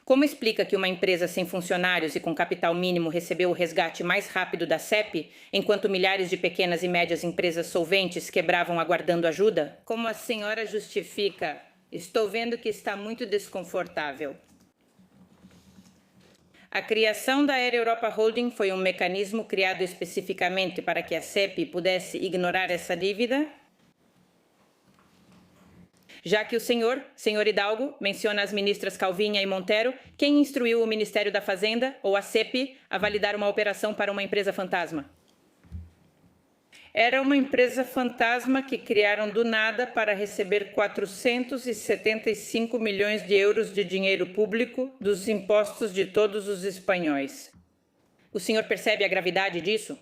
Como explica que uma empresa sem funcionários e com capital mínimo recebeu o resgate mais rápido da CEP, enquanto milhares de pequenas e médias empresas solventes quebravam aguardando ajuda? Como a senhora justifica? Estou vendo que está muito desconfortável. A criação da Air Europa Holding foi um mecanismo criado especificamente para que a CEP pudesse ignorar essa dívida? Já que o senhor Hidalgo, menciona as ministras Calvinha e Montero, quem instruiu o Ministério da Fazenda, ou a CEP, a validar uma operação para uma empresa fantasma? Era uma empresa fantasma que criaram do nada para receber 475 milhões de euros de dinheiro público dos impostos de todos os espanhóis. O senhor percebe a gravidade disso?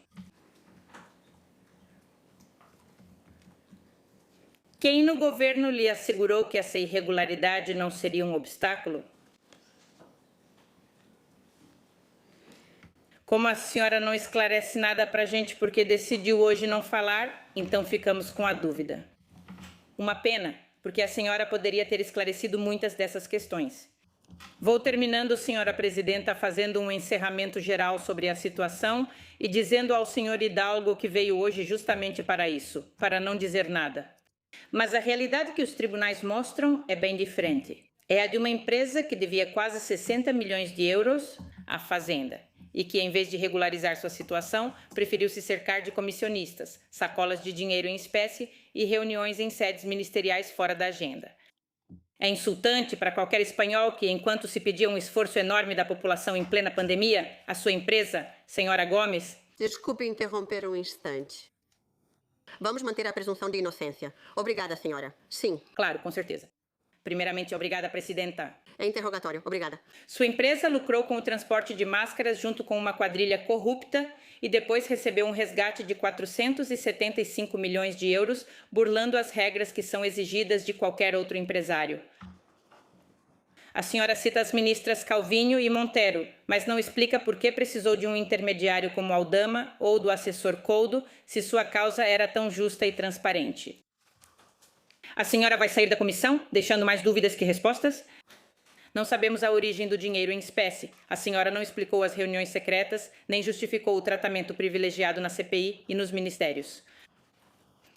Quem no governo lhe assegurou que essa irregularidade não seria um obstáculo? Como a senhora não esclarece nada para a gente porque decidiu hoje não falar, então ficamos com a dúvida. Uma pena, porque a senhora poderia ter esclarecido muitas dessas questões. Vou terminando, senhora presidenta, fazendo um encerramento geral sobre a situação e dizendo ao senhor Hidalgo que veio hoje justamente para isso, para não dizer nada. Mas a realidade que os tribunais mostram é bem diferente. É a de uma empresa que devia quase 60 milhões de euros à Fazenda e que, em vez de regularizar sua situação, preferiu se cercar de comissionistas, sacolas de dinheiro em espécie e reuniões em sedes ministeriais fora da agenda. É insultante para qualquer espanhol que, enquanto se pedia um esforço enorme da população em plena pandemia, a sua empresa, senhora Gomes... Desculpe interromper um instante. Vamos manter a presunção de inocência. Obrigada, senhora. Sim. Claro, com certeza. Primeiramente, obrigada, presidenta. É interrogatório. Obrigada. Sua empresa lucrou com o transporte de máscaras junto com uma quadrilha corrupta e depois recebeu um resgate de 475 milhões de euros, burlando as regras que são exigidas de qualquer outro empresário. A senhora cita as ministras Calvinho e Montero, mas não explica por que precisou de um intermediário como Aldama ou do assessor Coldo, se sua causa era tão justa e transparente. A senhora vai sair da comissão, deixando mais dúvidas que respostas? Não sabemos a origem do dinheiro em espécie. A senhora não explicou as reuniões secretas, nem justificou o tratamento privilegiado na CPI e nos ministérios.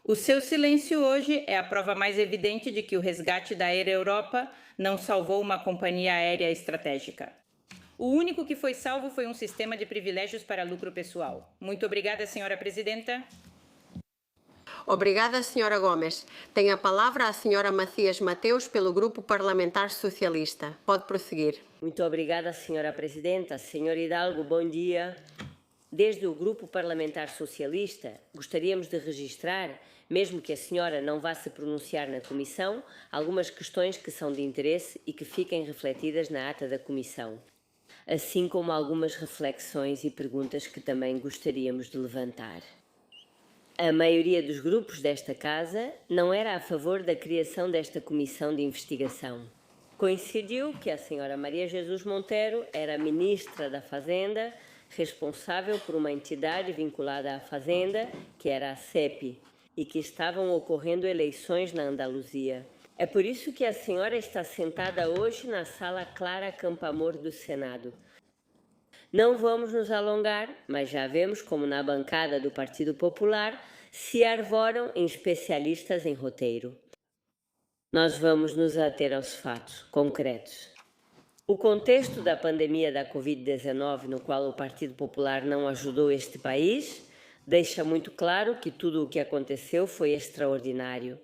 O seu silêncio hoje é a prova mais evidente de que o resgate da Air Europa não salvou uma companhia aérea estratégica. O único que foi salvo foi um sistema de privilégios para lucro pessoal. Muito obrigada, senhora presidenta. Obrigada, senhora Gomes. Tem a palavra a senhora Macias Mateus, pelo Grupo Parlamentar Socialista. Pode prosseguir. Muito obrigada, senhora presidenta. Senhor Hidalgo, bom dia. Desde o Grupo Parlamentar Socialista, gostaríamos de registrar, mesmo que a senhora não vá se pronunciar na comissão, algumas questões que são de interesse e que fiquem refletidas na ata da comissão, assim como algumas reflexões e perguntas que também gostaríamos de levantar. A maioria dos grupos desta Casa não era a favor da criação desta comissão de investigação. Coincidiu que a senhora Maria Jesus Monteiro era ministra da Fazenda, responsável por uma entidade vinculada à Fazenda, que era a CEP, e que estavam ocorrendo eleições na Andaluzia. É por isso que a senhora está sentada hoje na Sala Clara Campoamor do Senado. Não vamos nos alongar, mas já vemos como na bancada do Partido Popular se arvoram em especialistas em roteiro. Nós vamos nos ater aos fatos concretos. O contexto da pandemia da Covid-19, no qual o Partido Popular não ajudou este país, deixa muito claro que tudo o que aconteceu foi extraordinário.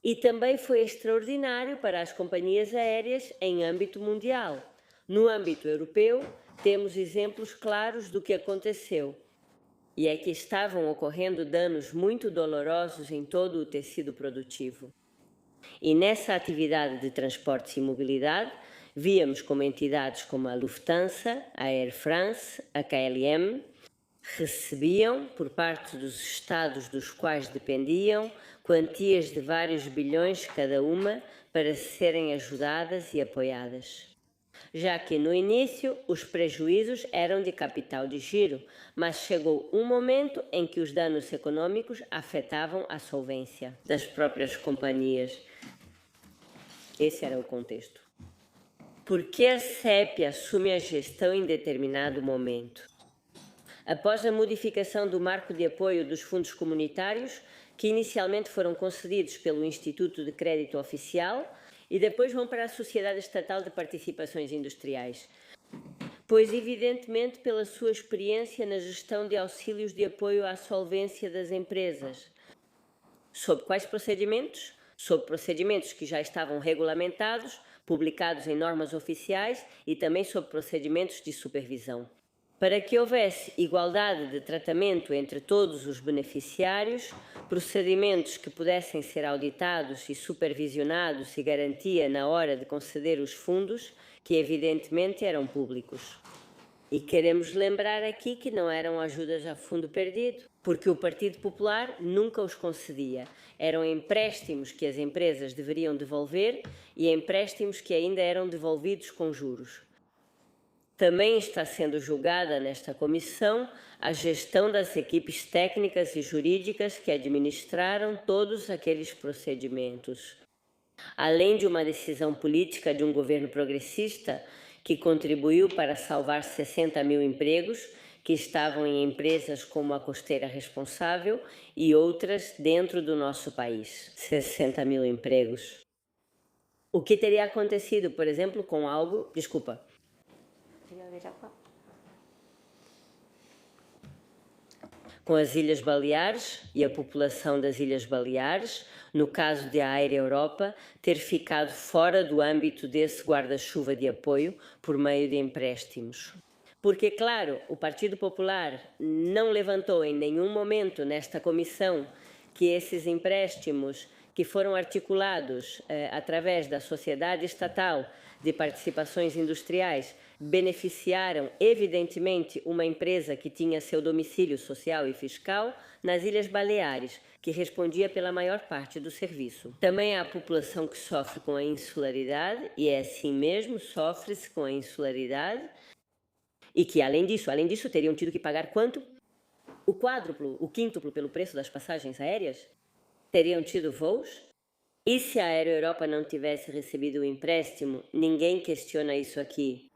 E também foi extraordinário para as companhias aéreas em âmbito mundial. No âmbito europeu, temos exemplos claros do que aconteceu. E é que estavam ocorrendo danos muito dolorosos em todo o tecido produtivo. E nessa atividade de transportes e mobilidade, víamos como entidades como a Lufthansa, a Air France, a KLM, recebiam, por parte dos Estados dos quais dependiam, quantias de vários bilhões cada uma para serem ajudadas e apoiadas. Já que no início os prejuízos eram de capital de giro, mas chegou um momento em que os danos econômicos afetavam a solvência das próprias companhias. Esse era o contexto. Por que a CEP assume a gestão em determinado momento? Após a modificação do marco de apoio dos fundos comunitários, que inicialmente foram concedidos pelo Instituto de Crédito Oficial e depois vão para a Sociedade Estatal de Participações Industriais, pois evidentemente pela sua experiência na gestão de auxílios de apoio à solvência das empresas. Sob quais procedimentos? Sob procedimentos que já estavam regulamentados, publicados em normas oficiais e também sob procedimentos de supervisão. Para que houvesse igualdade de tratamento entre todos os beneficiários, procedimentos que pudessem ser auditados e supervisionados e garantia na hora de conceder os fundos, que evidentemente eram públicos. E queremos lembrar aqui que não eram ajudas a fundo perdido, porque o Partido Popular nunca os concedia. Eram empréstimos que as empresas deveriam devolver e empréstimos que ainda eram devolvidos com juros. Também está sendo julgada nesta comissão a gestão das equipes técnicas e jurídicas que administraram todos aqueles procedimentos. Além de uma decisão política de um governo progressista que contribuiu para salvar 60 mil empregos que estavam em empresas como a Costeira Responsável e outras dentro do nosso país. 60 mil empregos. O que teria acontecido, por exemplo, com algo... Desculpa. Com as Ilhas Baleares e a população das Ilhas Baleares, no caso de a Air Europa, ter ficado fora do âmbito desse guarda-chuva de apoio por meio de empréstimos. Porque, claro, o Partido Popular não levantou em nenhum momento nesta comissão que esses empréstimos que foram articulados através da Sociedade Estatal de Participações Industriais beneficiaram, evidentemente, uma empresa que tinha seu domicílio social e fiscal nas Ilhas Baleares, que respondia pela maior parte do serviço. Também há a população que sofre com a insularidade, e é assim mesmo, sofre-se com a insularidade, e que, além disso, teriam tido que pagar quanto? O quádruplo, o quíntuplo pelo preço das passagens aéreas? Teriam tido voos? E se a Air Europa não tivesse recebido o empréstimo, ninguém questiona isso aqui.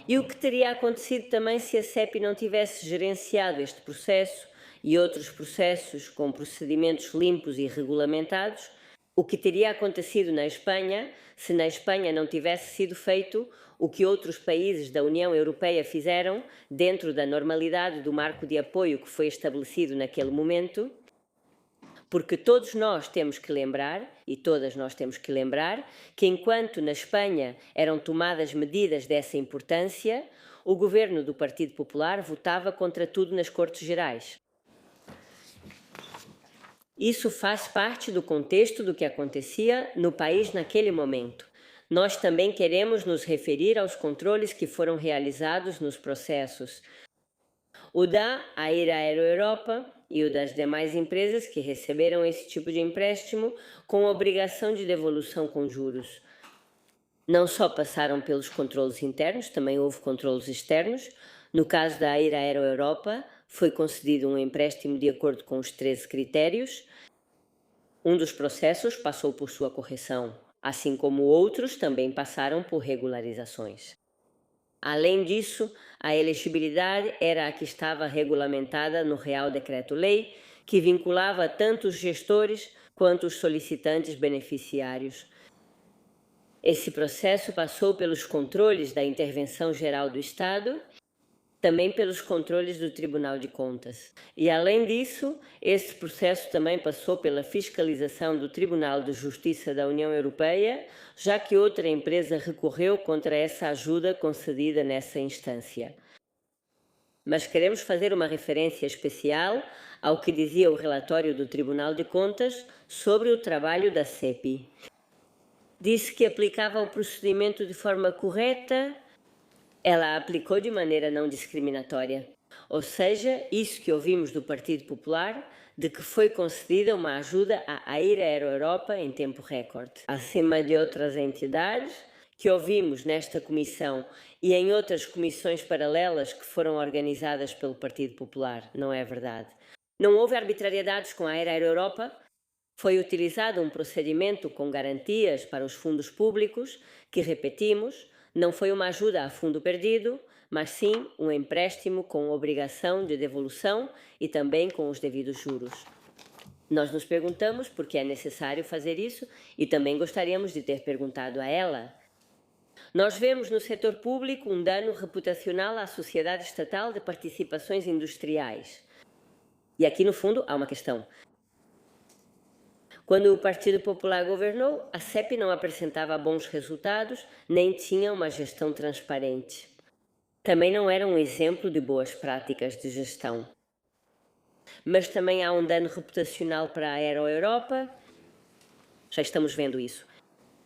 E o que teria acontecido também se a CEP não tivesse gerenciado este processo e outros processos com procedimentos limpos e regulamentados? O que teria acontecido na Espanha se na Espanha não tivesse sido feito o que outros países da União Europeia fizeram dentro da normalidade do marco de apoio que foi estabelecido naquele momento? Porque todos nós temos que lembrar, e todas nós temos que lembrar, que enquanto na Espanha eram tomadas medidas dessa importância, o governo do Partido Popular votava contra tudo nas Cortes Gerais. Isso faz parte do contexto do que acontecia no país naquele momento. Nós também queremos nos referir aos controles que foram realizados nos processos. O da Air Europa e o das demais empresas que receberam esse tipo de empréstimo com obrigação de devolução com juros. Não só passaram pelos controlos internos, também houve controlos externos. No caso da AIR Aero Europa, foi concedido um empréstimo de acordo com os 13 critérios. Um dos processos passou por sua correção, assim como outros também passaram por regularizações. Além disso, a elegibilidade era a que estava regulamentada no Real Decreto-Lei, que vinculava tanto os gestores quanto os solicitantes beneficiários. Esse processo passou pelos controles da Intervenção Geral do Estado, também pelos controles do Tribunal de Contas. E, além disso, esse processo também passou pela fiscalização do Tribunal de Justiça da União Europeia, já que outra empresa recorreu contra essa ajuda concedida nessa instância. Mas queremos fazer uma referência especial ao que dizia o relatório do Tribunal de Contas sobre o trabalho da CEPI. Disse que aplicava o procedimento de forma correta. Ela aplicou de maneira não discriminatória. Ou seja, isso que ouvimos do Partido Popular, de que foi concedida uma ajuda à AIR Aero Europa em tempo recorde. Acima de outras entidades que ouvimos nesta comissão e em outras comissões paralelas que foram organizadas pelo Partido Popular, não é verdade? Não houve arbitrariedades com a AIR Aero Europa. Foi utilizado um procedimento com garantias para os fundos públicos que, repetimos, não foi uma ajuda a fundo perdido, mas sim um empréstimo com obrigação de devolução e também com os devidos juros. Nós nos perguntamos por que é necessário fazer isso e também gostaríamos de ter perguntado a ela. Nós vemos no setor público um dano reputacional à Sociedade Estatal de Participações Industriais. E aqui, no fundo, há uma questão. Quando o Partido Popular governou, a CEPI não apresentava bons resultados, nem tinha uma gestão transparente. Também não era um exemplo de boas práticas de gestão. Mas também há um dano reputacional para a Aero Europa. Já estamos vendo isso.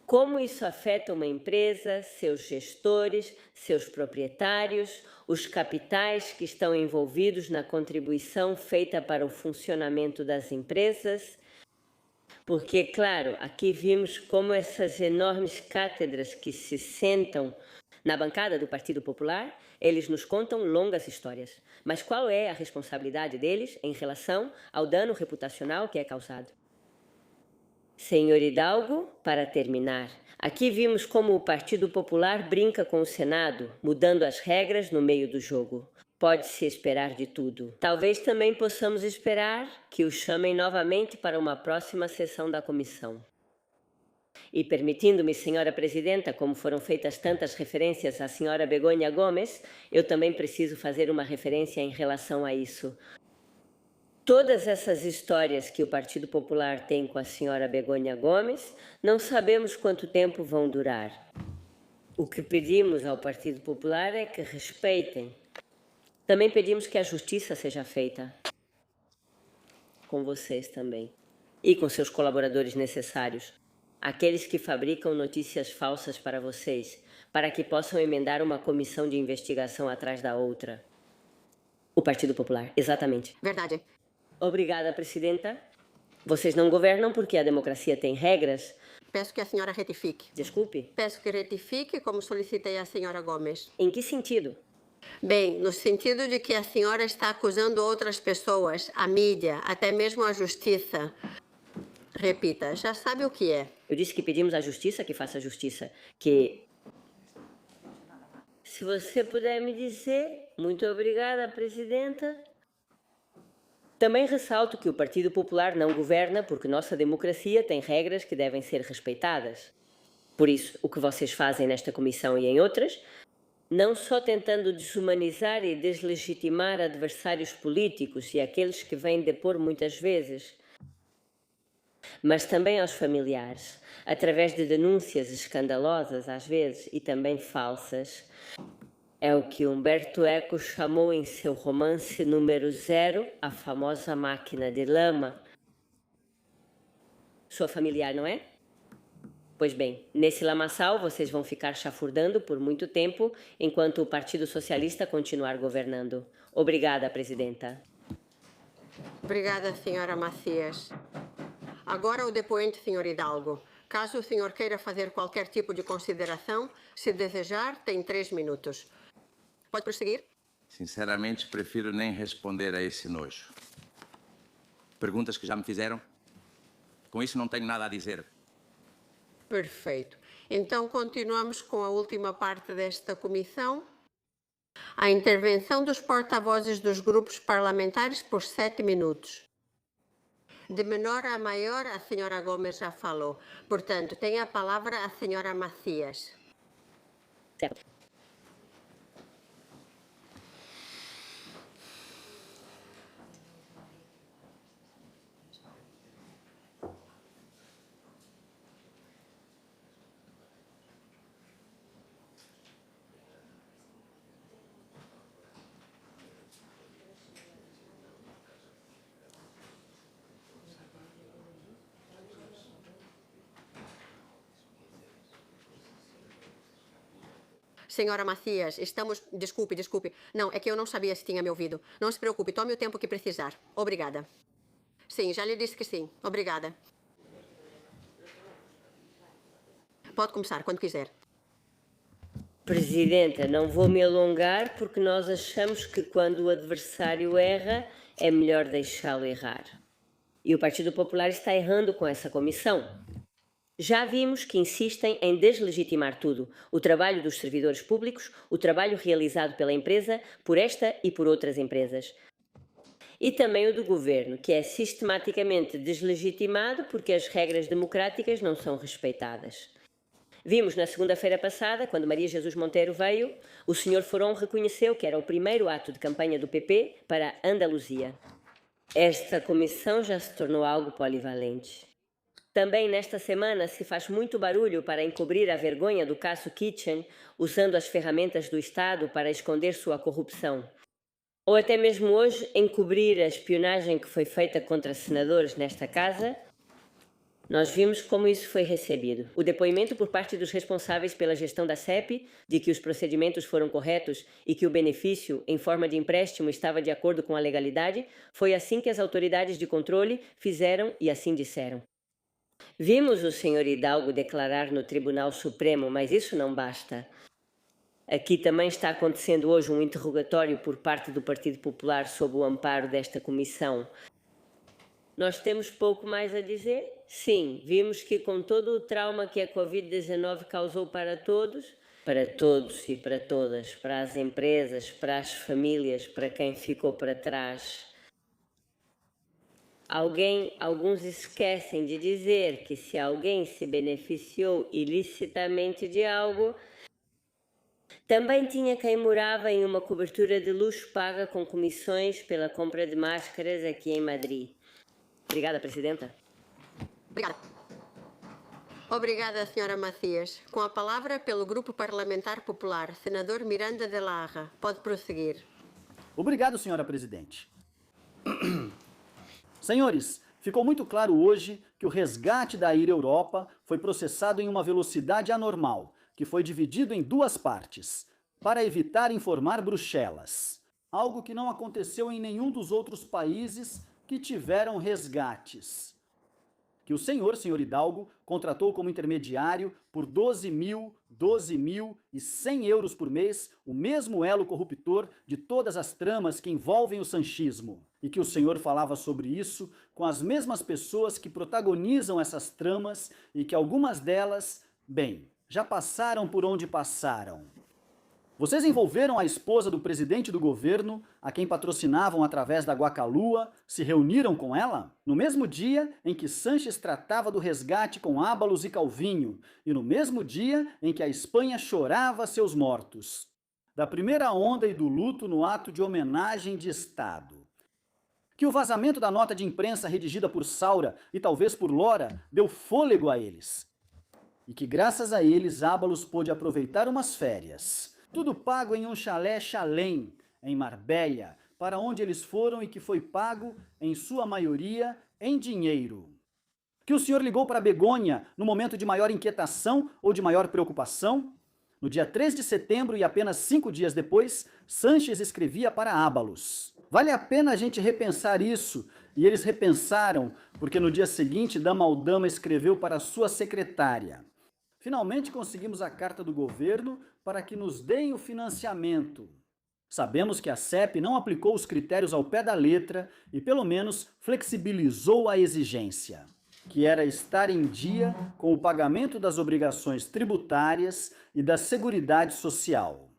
Como isso afeta uma empresa, seus gestores, seus proprietários, os capitais que estão envolvidos na contribuição feita para o funcionamento das empresas. Porque, claro, aqui vimos como essas enormes cátedras que se sentam na bancada do Partido Popular, eles nos contam longas histórias. Mas qual é a responsabilidade deles em relação ao dano reputacional que é causado? Senhor Hidalgo, para terminar, aqui vimos como o Partido Popular brinca com o Senado, mudando as regras no meio do jogo. Pode-se esperar de tudo. Talvez também possamos esperar que o chamem novamente para uma próxima sessão da comissão. E permitindo-me, senhora presidenta, como foram feitas tantas referências à senhora Begonha Gomes, eu também preciso fazer uma referência em relação a isso. Todas essas histórias que o Partido Popular tem com a senhora Begonha Gomes, não sabemos quanto tempo vão durar. O que pedimos ao Partido Popular é que respeitem. Também pedimos que a justiça seja feita com vocês também e com seus colaboradores necessários, aqueles que fabricam notícias falsas para vocês, para que possam emendar uma comissão de investigação atrás da outra. O Partido Popular, exatamente. Verdade. Obrigada, presidenta. Vocês não governam porque a democracia tem regras. Peço que a senhora retifique. Desculpe. Peço que retifique, como solicitei à senhora Gomes. Em que sentido? Bem, no sentido de que a senhora está acusando outras pessoas, a mídia, até mesmo a justiça. Repita, já sabe o que é. Eu disse que pedimos à justiça que faça justiça. Que... Se você puder me dizer... Muito obrigada, presidenta. Também ressalto que o Partido Popular não governa porque nossa democracia tem regras que devem ser respeitadas. Por isso, o que vocês fazem nesta comissão e em outras... não só tentando desumanizar e deslegitimar adversários políticos e aqueles que vêm depor muitas vezes, mas também aos familiares, através de denúncias escandalosas às vezes e também falsas. É o que Humberto Eco chamou em seu romance número 0, a famosa máquina de lama. Sua familiar, não é? Pois bem, nesse lamaçal vocês vão ficar chafurdando por muito tempo enquanto o Partido Socialista continuar governando. Obrigada, presidenta. Obrigada, senhora Macias. Agora o depoente, senhor Hidalgo. Caso o senhor queira fazer qualquer tipo de consideração, se desejar, tem 3 minutos. Pode prosseguir? Sinceramente, prefiro nem responder a esse nojo. Perguntas que já me fizeram? Com isso não tenho nada a dizer. Perfeito. Então, continuamos com a última parte desta comissão. A intervenção dos porta-vozes dos grupos parlamentares por 7 minutos. De menor a maior, a senhora Gomes já falou. Portanto, tem a palavra a senhora Macias. Certo. Senhora Macias, estamos... Desculpe. Não, é que eu não sabia se tinha me ouvido. Não se preocupe, tome o tempo que precisar. Obrigada. Sim, já lhe disse que sim. Obrigada. Pode começar, quando quiser. Presidenta, não vou me alongar porque nós achamos que quando o adversário erra, é melhor deixá-lo errar. E o Partido Popular está errando com essa comissão. Já vimos que insistem em deslegitimar tudo, o trabalho dos servidores públicos, o trabalho realizado pela empresa, por esta e por outras empresas. E também o do governo, que é sistematicamente deslegitimado porque as regras democráticas não são respeitadas. Vimos na segunda-feira passada, quando Maria Jesus Monteiro veio, o Sr. Forón reconheceu que era o primeiro ato de campanha do PP para a Andaluzia. Esta comissão já se tornou algo polivalente. Também nesta semana se faz muito barulho para encobrir a vergonha do caso Kitchen, usando as ferramentas do Estado para esconder sua corrupção. Ou até mesmo hoje encobrir a espionagem que foi feita contra senadores nesta casa. Nós vimos como isso foi recebido. O depoimento por parte dos responsáveis pela gestão da CEP, de que os procedimentos foram corretos e que o benefício, em forma de empréstimo, estava de acordo com a legalidade, foi assim que as autoridades de controle fizeram e assim disseram. Vimos o senhor Hidalgo declarar no Tribunal Supremo, mas isso não basta. Aqui também está acontecendo hoje um interrogatório por parte do Partido Popular sob o amparo desta comissão. Nós temos pouco mais a dizer? Sim, vimos que com todo o trauma que a Covid-19 causou para todos e para todas, para as empresas, para as famílias, para quem ficou para trás. Alguns esquecem de dizer que se alguém se beneficiou ilicitamente de algo, também tinha quem morava em uma cobertura de luxo paga com comissões pela compra de máscaras aqui em Madrid. Obrigada, Presidenta. Obrigada, senhora Macias. Com a palavra pelo Grupo Parlamentar Popular, senador Miranda de Larra. Pode prosseguir. Obrigado, senhora Presidente. Senhores, ficou muito claro hoje que o resgate da Air Europa foi processado em uma velocidade anormal, que foi dividido em 2 partes, para evitar informar Bruxelas, algo que não aconteceu em nenhum dos outros países que tiveram resgates. Que o senhor Hidalgo, contratou como intermediário por 12.100 euros por mês, o mesmo elo corruptor de todas as tramas que envolvem o sanchismo. E que o senhor falava sobre isso com as mesmas pessoas que protagonizam essas tramas e que algumas delas, bem, já passaram por onde passaram. Vocês envolveram a esposa do presidente do governo, a quem patrocinavam através da Guacalua, se reuniram com ela? No mesmo dia em que Sanches tratava do resgate com Ábalos e Calvinho, e no mesmo dia em que a Espanha chorava seus mortos. Da primeira onda e do luto no ato de homenagem de Estado. Que o vazamento da nota de imprensa redigida por Saura e talvez por Lora deu fôlego a eles. E que graças a eles Ábalos pôde aproveitar umas férias. Tudo pago em um chalé chalém, em Marbella, para onde eles foram e que foi pago, em sua maioria, em dinheiro. Que o senhor ligou para Begônia no momento de maior inquietação ou de maior preocupação? No dia 3 de setembro e apenas 5 dias depois, Sanches escrevia para Ábalos. Vale a pena a gente repensar isso E eles repensaram, porque no dia seguinte, Dama Aldama escreveu para sua secretária: finalmente conseguimos a carta do governo para que nos deem o financiamento. Sabemos que a CEP não aplicou os critérios ao pé da letra e, pelo menos, flexibilizou a exigência, que era estar em dia com o pagamento das obrigações tributárias e da Seguridade Social.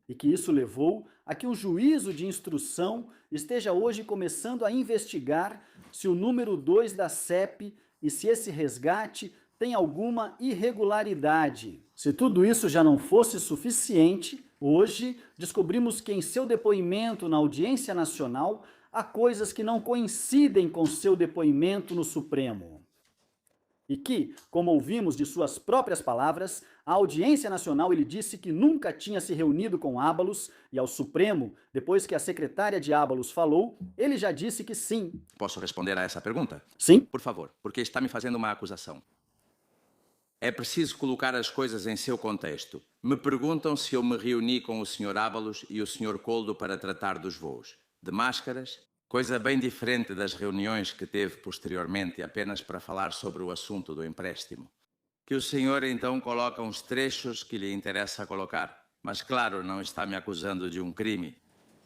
E que isso levou a que um juízo de instrução esteja hoje começando a investigar se o número 2 da CEP e se esse resgate tem alguma irregularidade. Se tudo isso já não fosse suficiente, hoje descobrimos que em seu depoimento na Audiência Nacional há coisas que não coincidem com seu depoimento no Supremo. E que, como ouvimos de suas próprias palavras, à Audiência Nacional ele disse que nunca tinha se reunido com Ábalos e ao Supremo, depois que a secretária de Ábalos falou, ele já disse que sim. Posso responder a essa pergunta? Sim? Por favor, porque está me fazendo uma acusação. É preciso colocar as coisas em seu contexto. Me perguntam se eu me reuni com o Sr. Ábalos e o Sr. Coldo para tratar dos voos. De máscaras, coisa bem diferente das reuniões que teve posteriormente apenas para falar sobre o assunto do empréstimo. Que o senhor então coloca uns trechos que lhe interessa colocar. Mas claro, não está me acusando de um crime.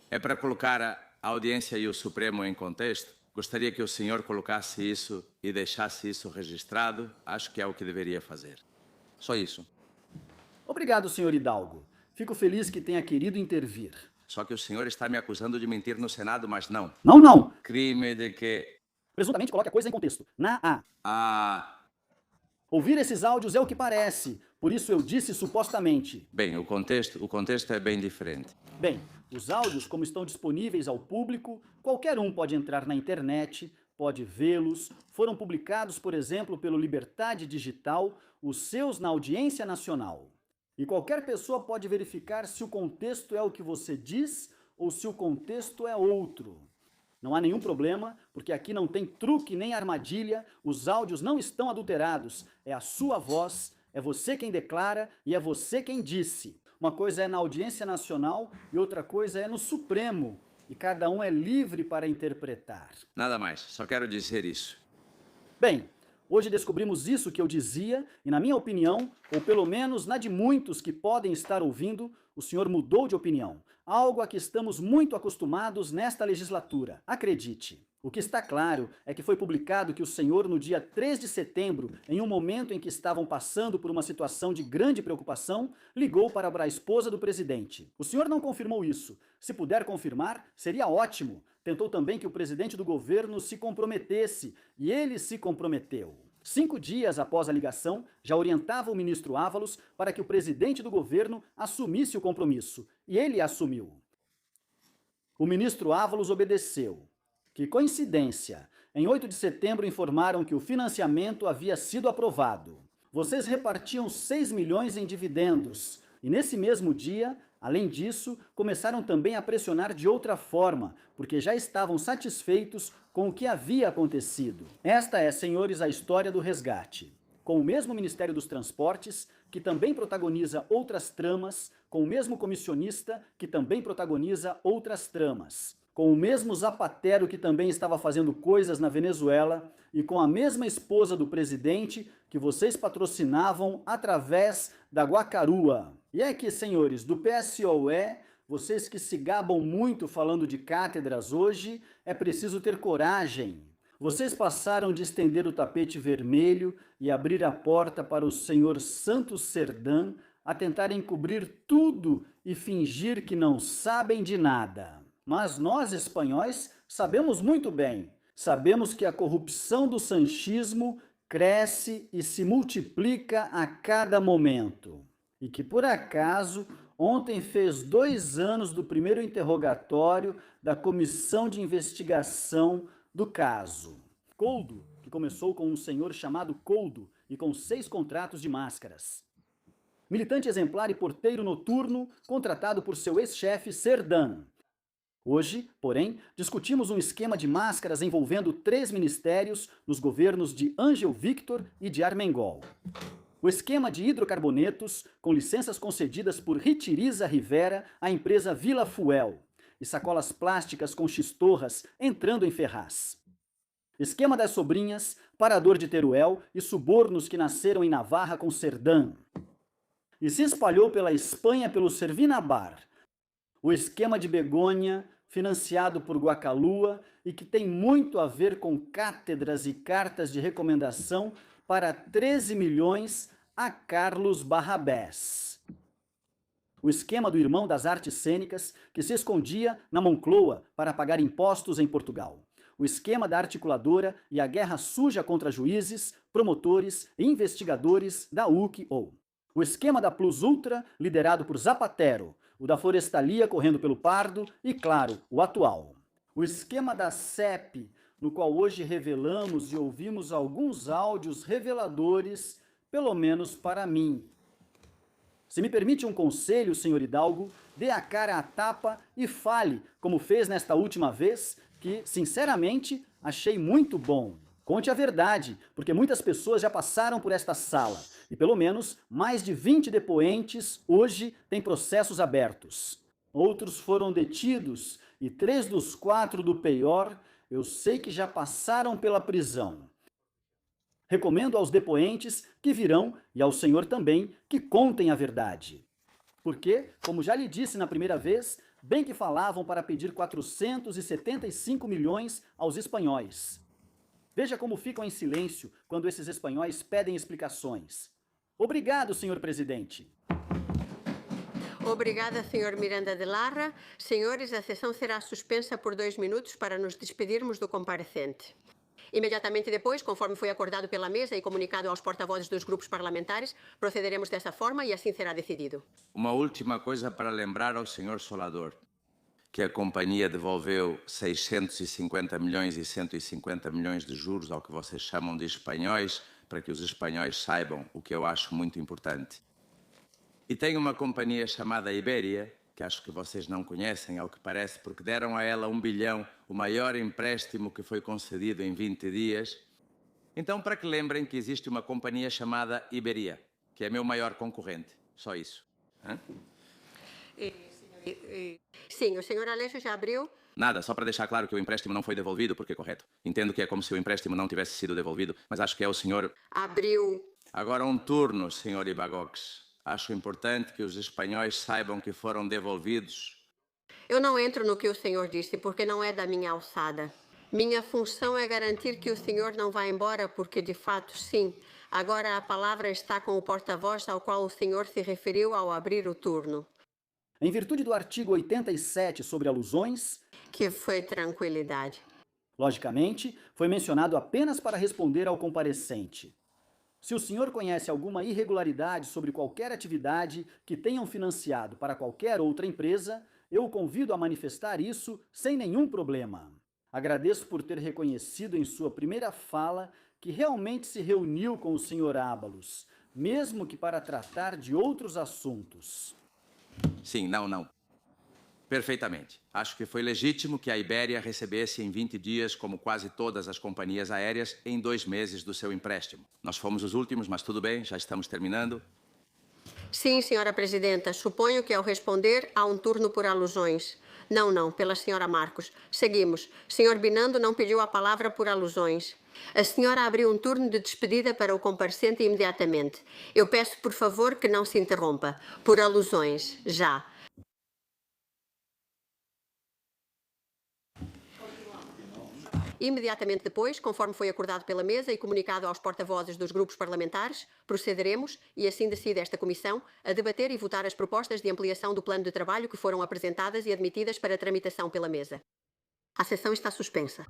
É para colocar a audiência e o Supremo em contexto. Gostaria que o senhor colocasse isso e deixasse isso registrado. Acho que é o que deveria fazer. Só isso. Obrigado, Sr. Hidalgo. Fico feliz que tenha querido intervir. Só que o senhor está me acusando de mentir no Senado, mas não. Não. Crime de que... Presuntamente coloque a coisa em contexto. Ouvir esses áudios é o que parece. Por isso eu disse supostamente. Bem, o contexto é bem diferente. Bem, os áudios, como estão disponíveis ao público, qualquer um pode entrar na internet, pode vê-los. Foram publicados, por exemplo, pelo Liberdade Digital, os seus na Audiência Nacional. E qualquer pessoa pode verificar se o contexto é o que você diz ou se o contexto é outro. Não há nenhum problema, porque aqui não tem truque nem armadilha, os áudios não estão adulterados, é a sua voz, é você quem declara e é você quem disse. Uma coisa é na Audiência Nacional e outra coisa é no Supremo, e cada um é livre para interpretar. Nada mais, só quero dizer isso. Bem, hoje descobrimos isso que eu dizia, e na minha opinião, ou pelo menos na de muitos que podem estar ouvindo, o senhor mudou de opinião. Algo a que estamos muito acostumados nesta legislatura, acredite. O que está claro é que foi publicado que o senhor, no dia 3 de setembro, em um momento em que estavam passando por uma situação de grande preocupação, ligou para a esposa do presidente. O senhor não confirmou isso. Se puder confirmar, seria ótimo. Tentou também que o presidente do governo se comprometesse, e ele se comprometeu. 5 dias após a ligação, já orientava o ministro Ávalos para que o presidente do governo assumisse o compromisso, e ele assumiu. O ministro Ávalos obedeceu. Que coincidência! Em 8 de setembro informaram que o financiamento havia sido aprovado. Vocês repartiam 6 milhões em dividendos, e nesse mesmo dia, além disso, começaram também a pressionar de outra forma, porque já estavam satisfeitos com o que havia acontecido. Esta é, senhores, a história do resgate. Com o mesmo Ministério dos Transportes, que também protagoniza outras tramas, com o mesmo comissionista, que também protagoniza outras tramas, com o mesmo Zapatero, que também estava fazendo coisas na Venezuela, e com a mesma esposa do presidente, que vocês patrocinavam através da Guacarua. E é que, senhores, do PSOE, vocês que se gabam muito falando de cátedras hoje, é preciso ter coragem. Vocês passaram de estender o tapete vermelho e abrir a porta para o senhor Santos Serdã a tentar encobrir tudo e fingir que não sabem de nada. Mas nós, espanhóis, sabemos muito bem. Sabemos que a corrupção do sanchismo cresce e se multiplica a cada momento. E que, por acaso, ontem fez 2 anos do primeiro interrogatório da comissão de investigação do caso. Coldo, que começou com um senhor chamado Coldo e com 6 contratos de máscaras. Militante exemplar e porteiro noturno, contratado por seu ex-chefe Serdã. Hoje, porém, discutimos um esquema de máscaras envolvendo 3 ministérios nos governos de Ângelo Victor e de Armengol. O esquema de hidrocarbonetos, com licenças concedidas por Ritiriza Rivera à empresa Vila Fuel, e sacolas plásticas com xistorras entrando em Ferraz. esquema das sobrinhas, parador de Teruel e subornos que nasceram em Navarra com Cerdã. E se espalhou pela Espanha pelo Servinabar, o esquema de Begônia, financiado por Guacalua e que tem muito a ver com cátedras e cartas de recomendação para 13 milhões a Carlos Barrabés. O esquema do irmão das artes cênicas que se escondia na Moncloa para pagar impostos em Portugal. O esquema da articuladora e a guerra suja contra juízes, promotores e investigadores da UC-ou. O esquema da Plus Ultra, liderado por Zapatero, o da Forestalia correndo pelo Pardo e, claro, o atual. O esquema da CEP, no qual hoje revelamos e ouvimos alguns áudios reveladores, pelo menos para mim. Se me permite um conselho, senhor Hidalgo, dê a cara à tapa e fale, como fez nesta última vez, que, sinceramente, achei muito bom. Conte a verdade, porque muitas pessoas já passaram por esta sala, e pelo menos mais de 20 depoentes hoje têm processos abertos. Outros foram detidos, e 3 dos 4 do Peior eu sei que já passaram pela prisão. Recomendo aos depoentes que virão, e ao senhor também, que contem a verdade. Porque, como já lhe disse na primeira vez, bem que falavam para pedir 475 milhões aos espanhóis. Veja como ficam em silêncio quando esses espanhóis pedem explicações. Obrigado, senhor presidente. Obrigada, senhor Miranda de Larra. Senhores, a sessão será suspensa por 2 minutos para nos despedirmos do comparecente. Imediatamente depois, conforme foi acordado pela mesa e comunicado aos porta-vozes dos grupos parlamentares, procederemos dessa forma e assim será decidido. Uma última coisa para lembrar ao senhor Solador, que a companhia devolveu 650 milhões e 150 milhões de juros ao que vocês chamam de espanhóis, para que os espanhóis saibam o que eu acho muito importante. E tem uma companhia chamada Iberia, que acho que vocês não conhecem, ao que parece, porque deram a ela 1 bilhão, o maior empréstimo que foi concedido em 20 dias. Então, para que lembrem que existe uma companhia chamada Iberia, que é meu maior concorrente. Só isso. Hã? Sim, o senhor Aleixo já abriu. Nada, só para deixar claro que o empréstimo não foi devolvido, porque é correto. Entendo que é como se o empréstimo não tivesse sido devolvido, mas acho que é o senhor... Abriu. Agora um turno, senhor Ibagox. Acho importante que os espanhóis saibam que foram devolvidos. Eu não entro no que o senhor disse, porque não é da minha alçada. Minha função é garantir que o senhor não vá embora, porque, de fato, sim. Agora a palavra está com o porta-voz ao qual o senhor se referiu ao abrir o turno. Em virtude do artigo 87 sobre alusões... Que foi tranquilidade. Logicamente, foi mencionado apenas para responder ao comparecente. Se o senhor conhece alguma irregularidade sobre qualquer atividade que tenham financiado para qualquer outra empresa, eu o convido a manifestar isso sem nenhum problema. Agradeço por ter reconhecido em sua primeira fala que realmente se reuniu com o senhor Ábalos, mesmo que para tratar de outros assuntos. Sim, não. Perfeitamente. Acho que foi legítimo que a Ibéria recebesse em 20 dias, como quase todas as companhias aéreas, em 2 meses do seu empréstimo. Nós fomos os últimos, mas tudo bem, já estamos terminando. Sim, senhora presidenta. Suponho que ao responder há um turno por alusões. Não, pela senhora Marcos. Seguimos. Senhor Binando não pediu a palavra por alusões. A senhora abriu um turno de despedida para o comparecente imediatamente. Eu peço, por favor, que não se interrompa. Por alusões, já. Imediatamente depois, conforme foi acordado pela mesa e comunicado aos porta-vozes dos grupos parlamentares, procederemos, e assim decide esta Comissão, a debater e votar as propostas de ampliação do plano de trabalho que foram apresentadas e admitidas para tramitação pela mesa. A sessão está suspensa.